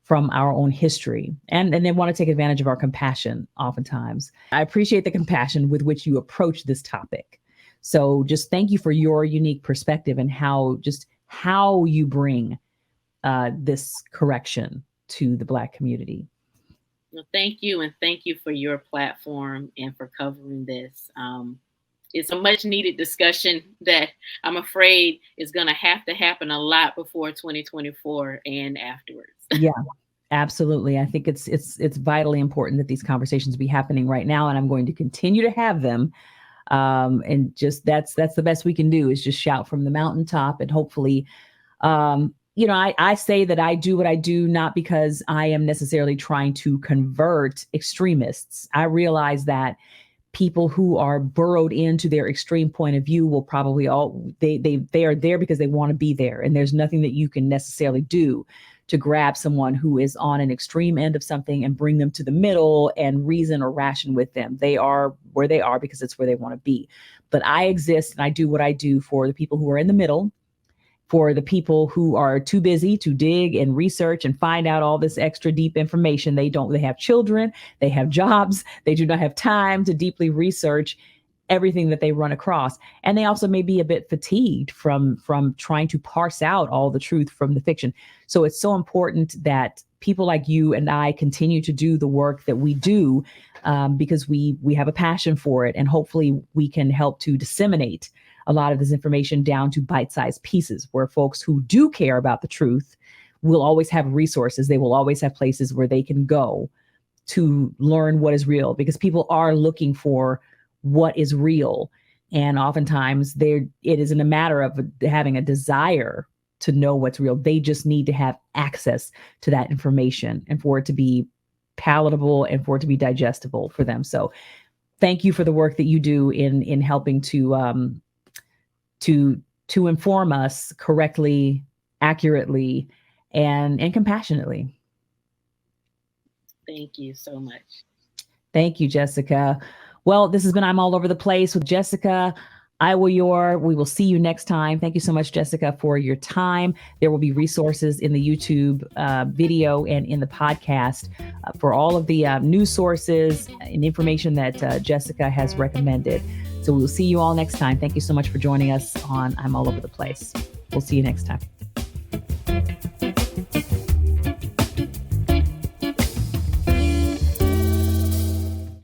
from our own history. And they want to take advantage of our compassion oftentimes. I appreciate the compassion with which you approach this topic. So just thank you for your unique perspective and how you bring this correction to the Black community. Well, thank you. And thank you for your platform and for covering this. It's a much needed discussion that I'm afraid is going to have to happen a lot before 2024 and afterwards. Yeah, absolutely. I think it's vitally important that these conversations be happening right now, and I'm going to continue to have them. And just that's the best we can do, is just shout from the mountaintop. And hopefully, I say that I do what I do not because I am necessarily trying to convert extremists. I realize that people who are burrowed into their extreme point of view will probably they are there because they want to be there. And there's nothing that you can necessarily do to grab someone who is on an extreme end of something and bring them to the middle and reason or ration with them. They are where they are because it's where they want to be. But I exist and I do what I do for the people who are in the middle, for the people who are too busy to dig and research and find out all this extra deep information. They have children, they have jobs, they do not have time to deeply research everything that they run across. And they also may be a bit fatigued from trying to parse out all the truth from the fiction. So it's so important that people like you and I continue to do the work that we do, because we have a passion for it. And hopefully we can help to disseminate a lot of this information down to bite-sized pieces where folks who do care about the truth will always have resources. They will always have places where they can go to learn what is real, because people are looking for what is real. And oftentimes it isn't a matter of having a desire to know what's real. They just need to have access to that information and for it to be palatable and for it to be digestible for them. So thank you for the work that you do in helping to inform us correctly, accurately, and compassionately. Thank you so much. Thank you, Jessica. Well, this has been I'm All Over the Place with Jessica Ior. We will see you next time. Thank you so much, Jessica, for your time. There will be resources in the YouTube video and in the podcast for all of the news sources and information that Jessica has recommended. So we will see you all next time. Thank you so much for joining us on I'm All Over the Place. We'll see you next time.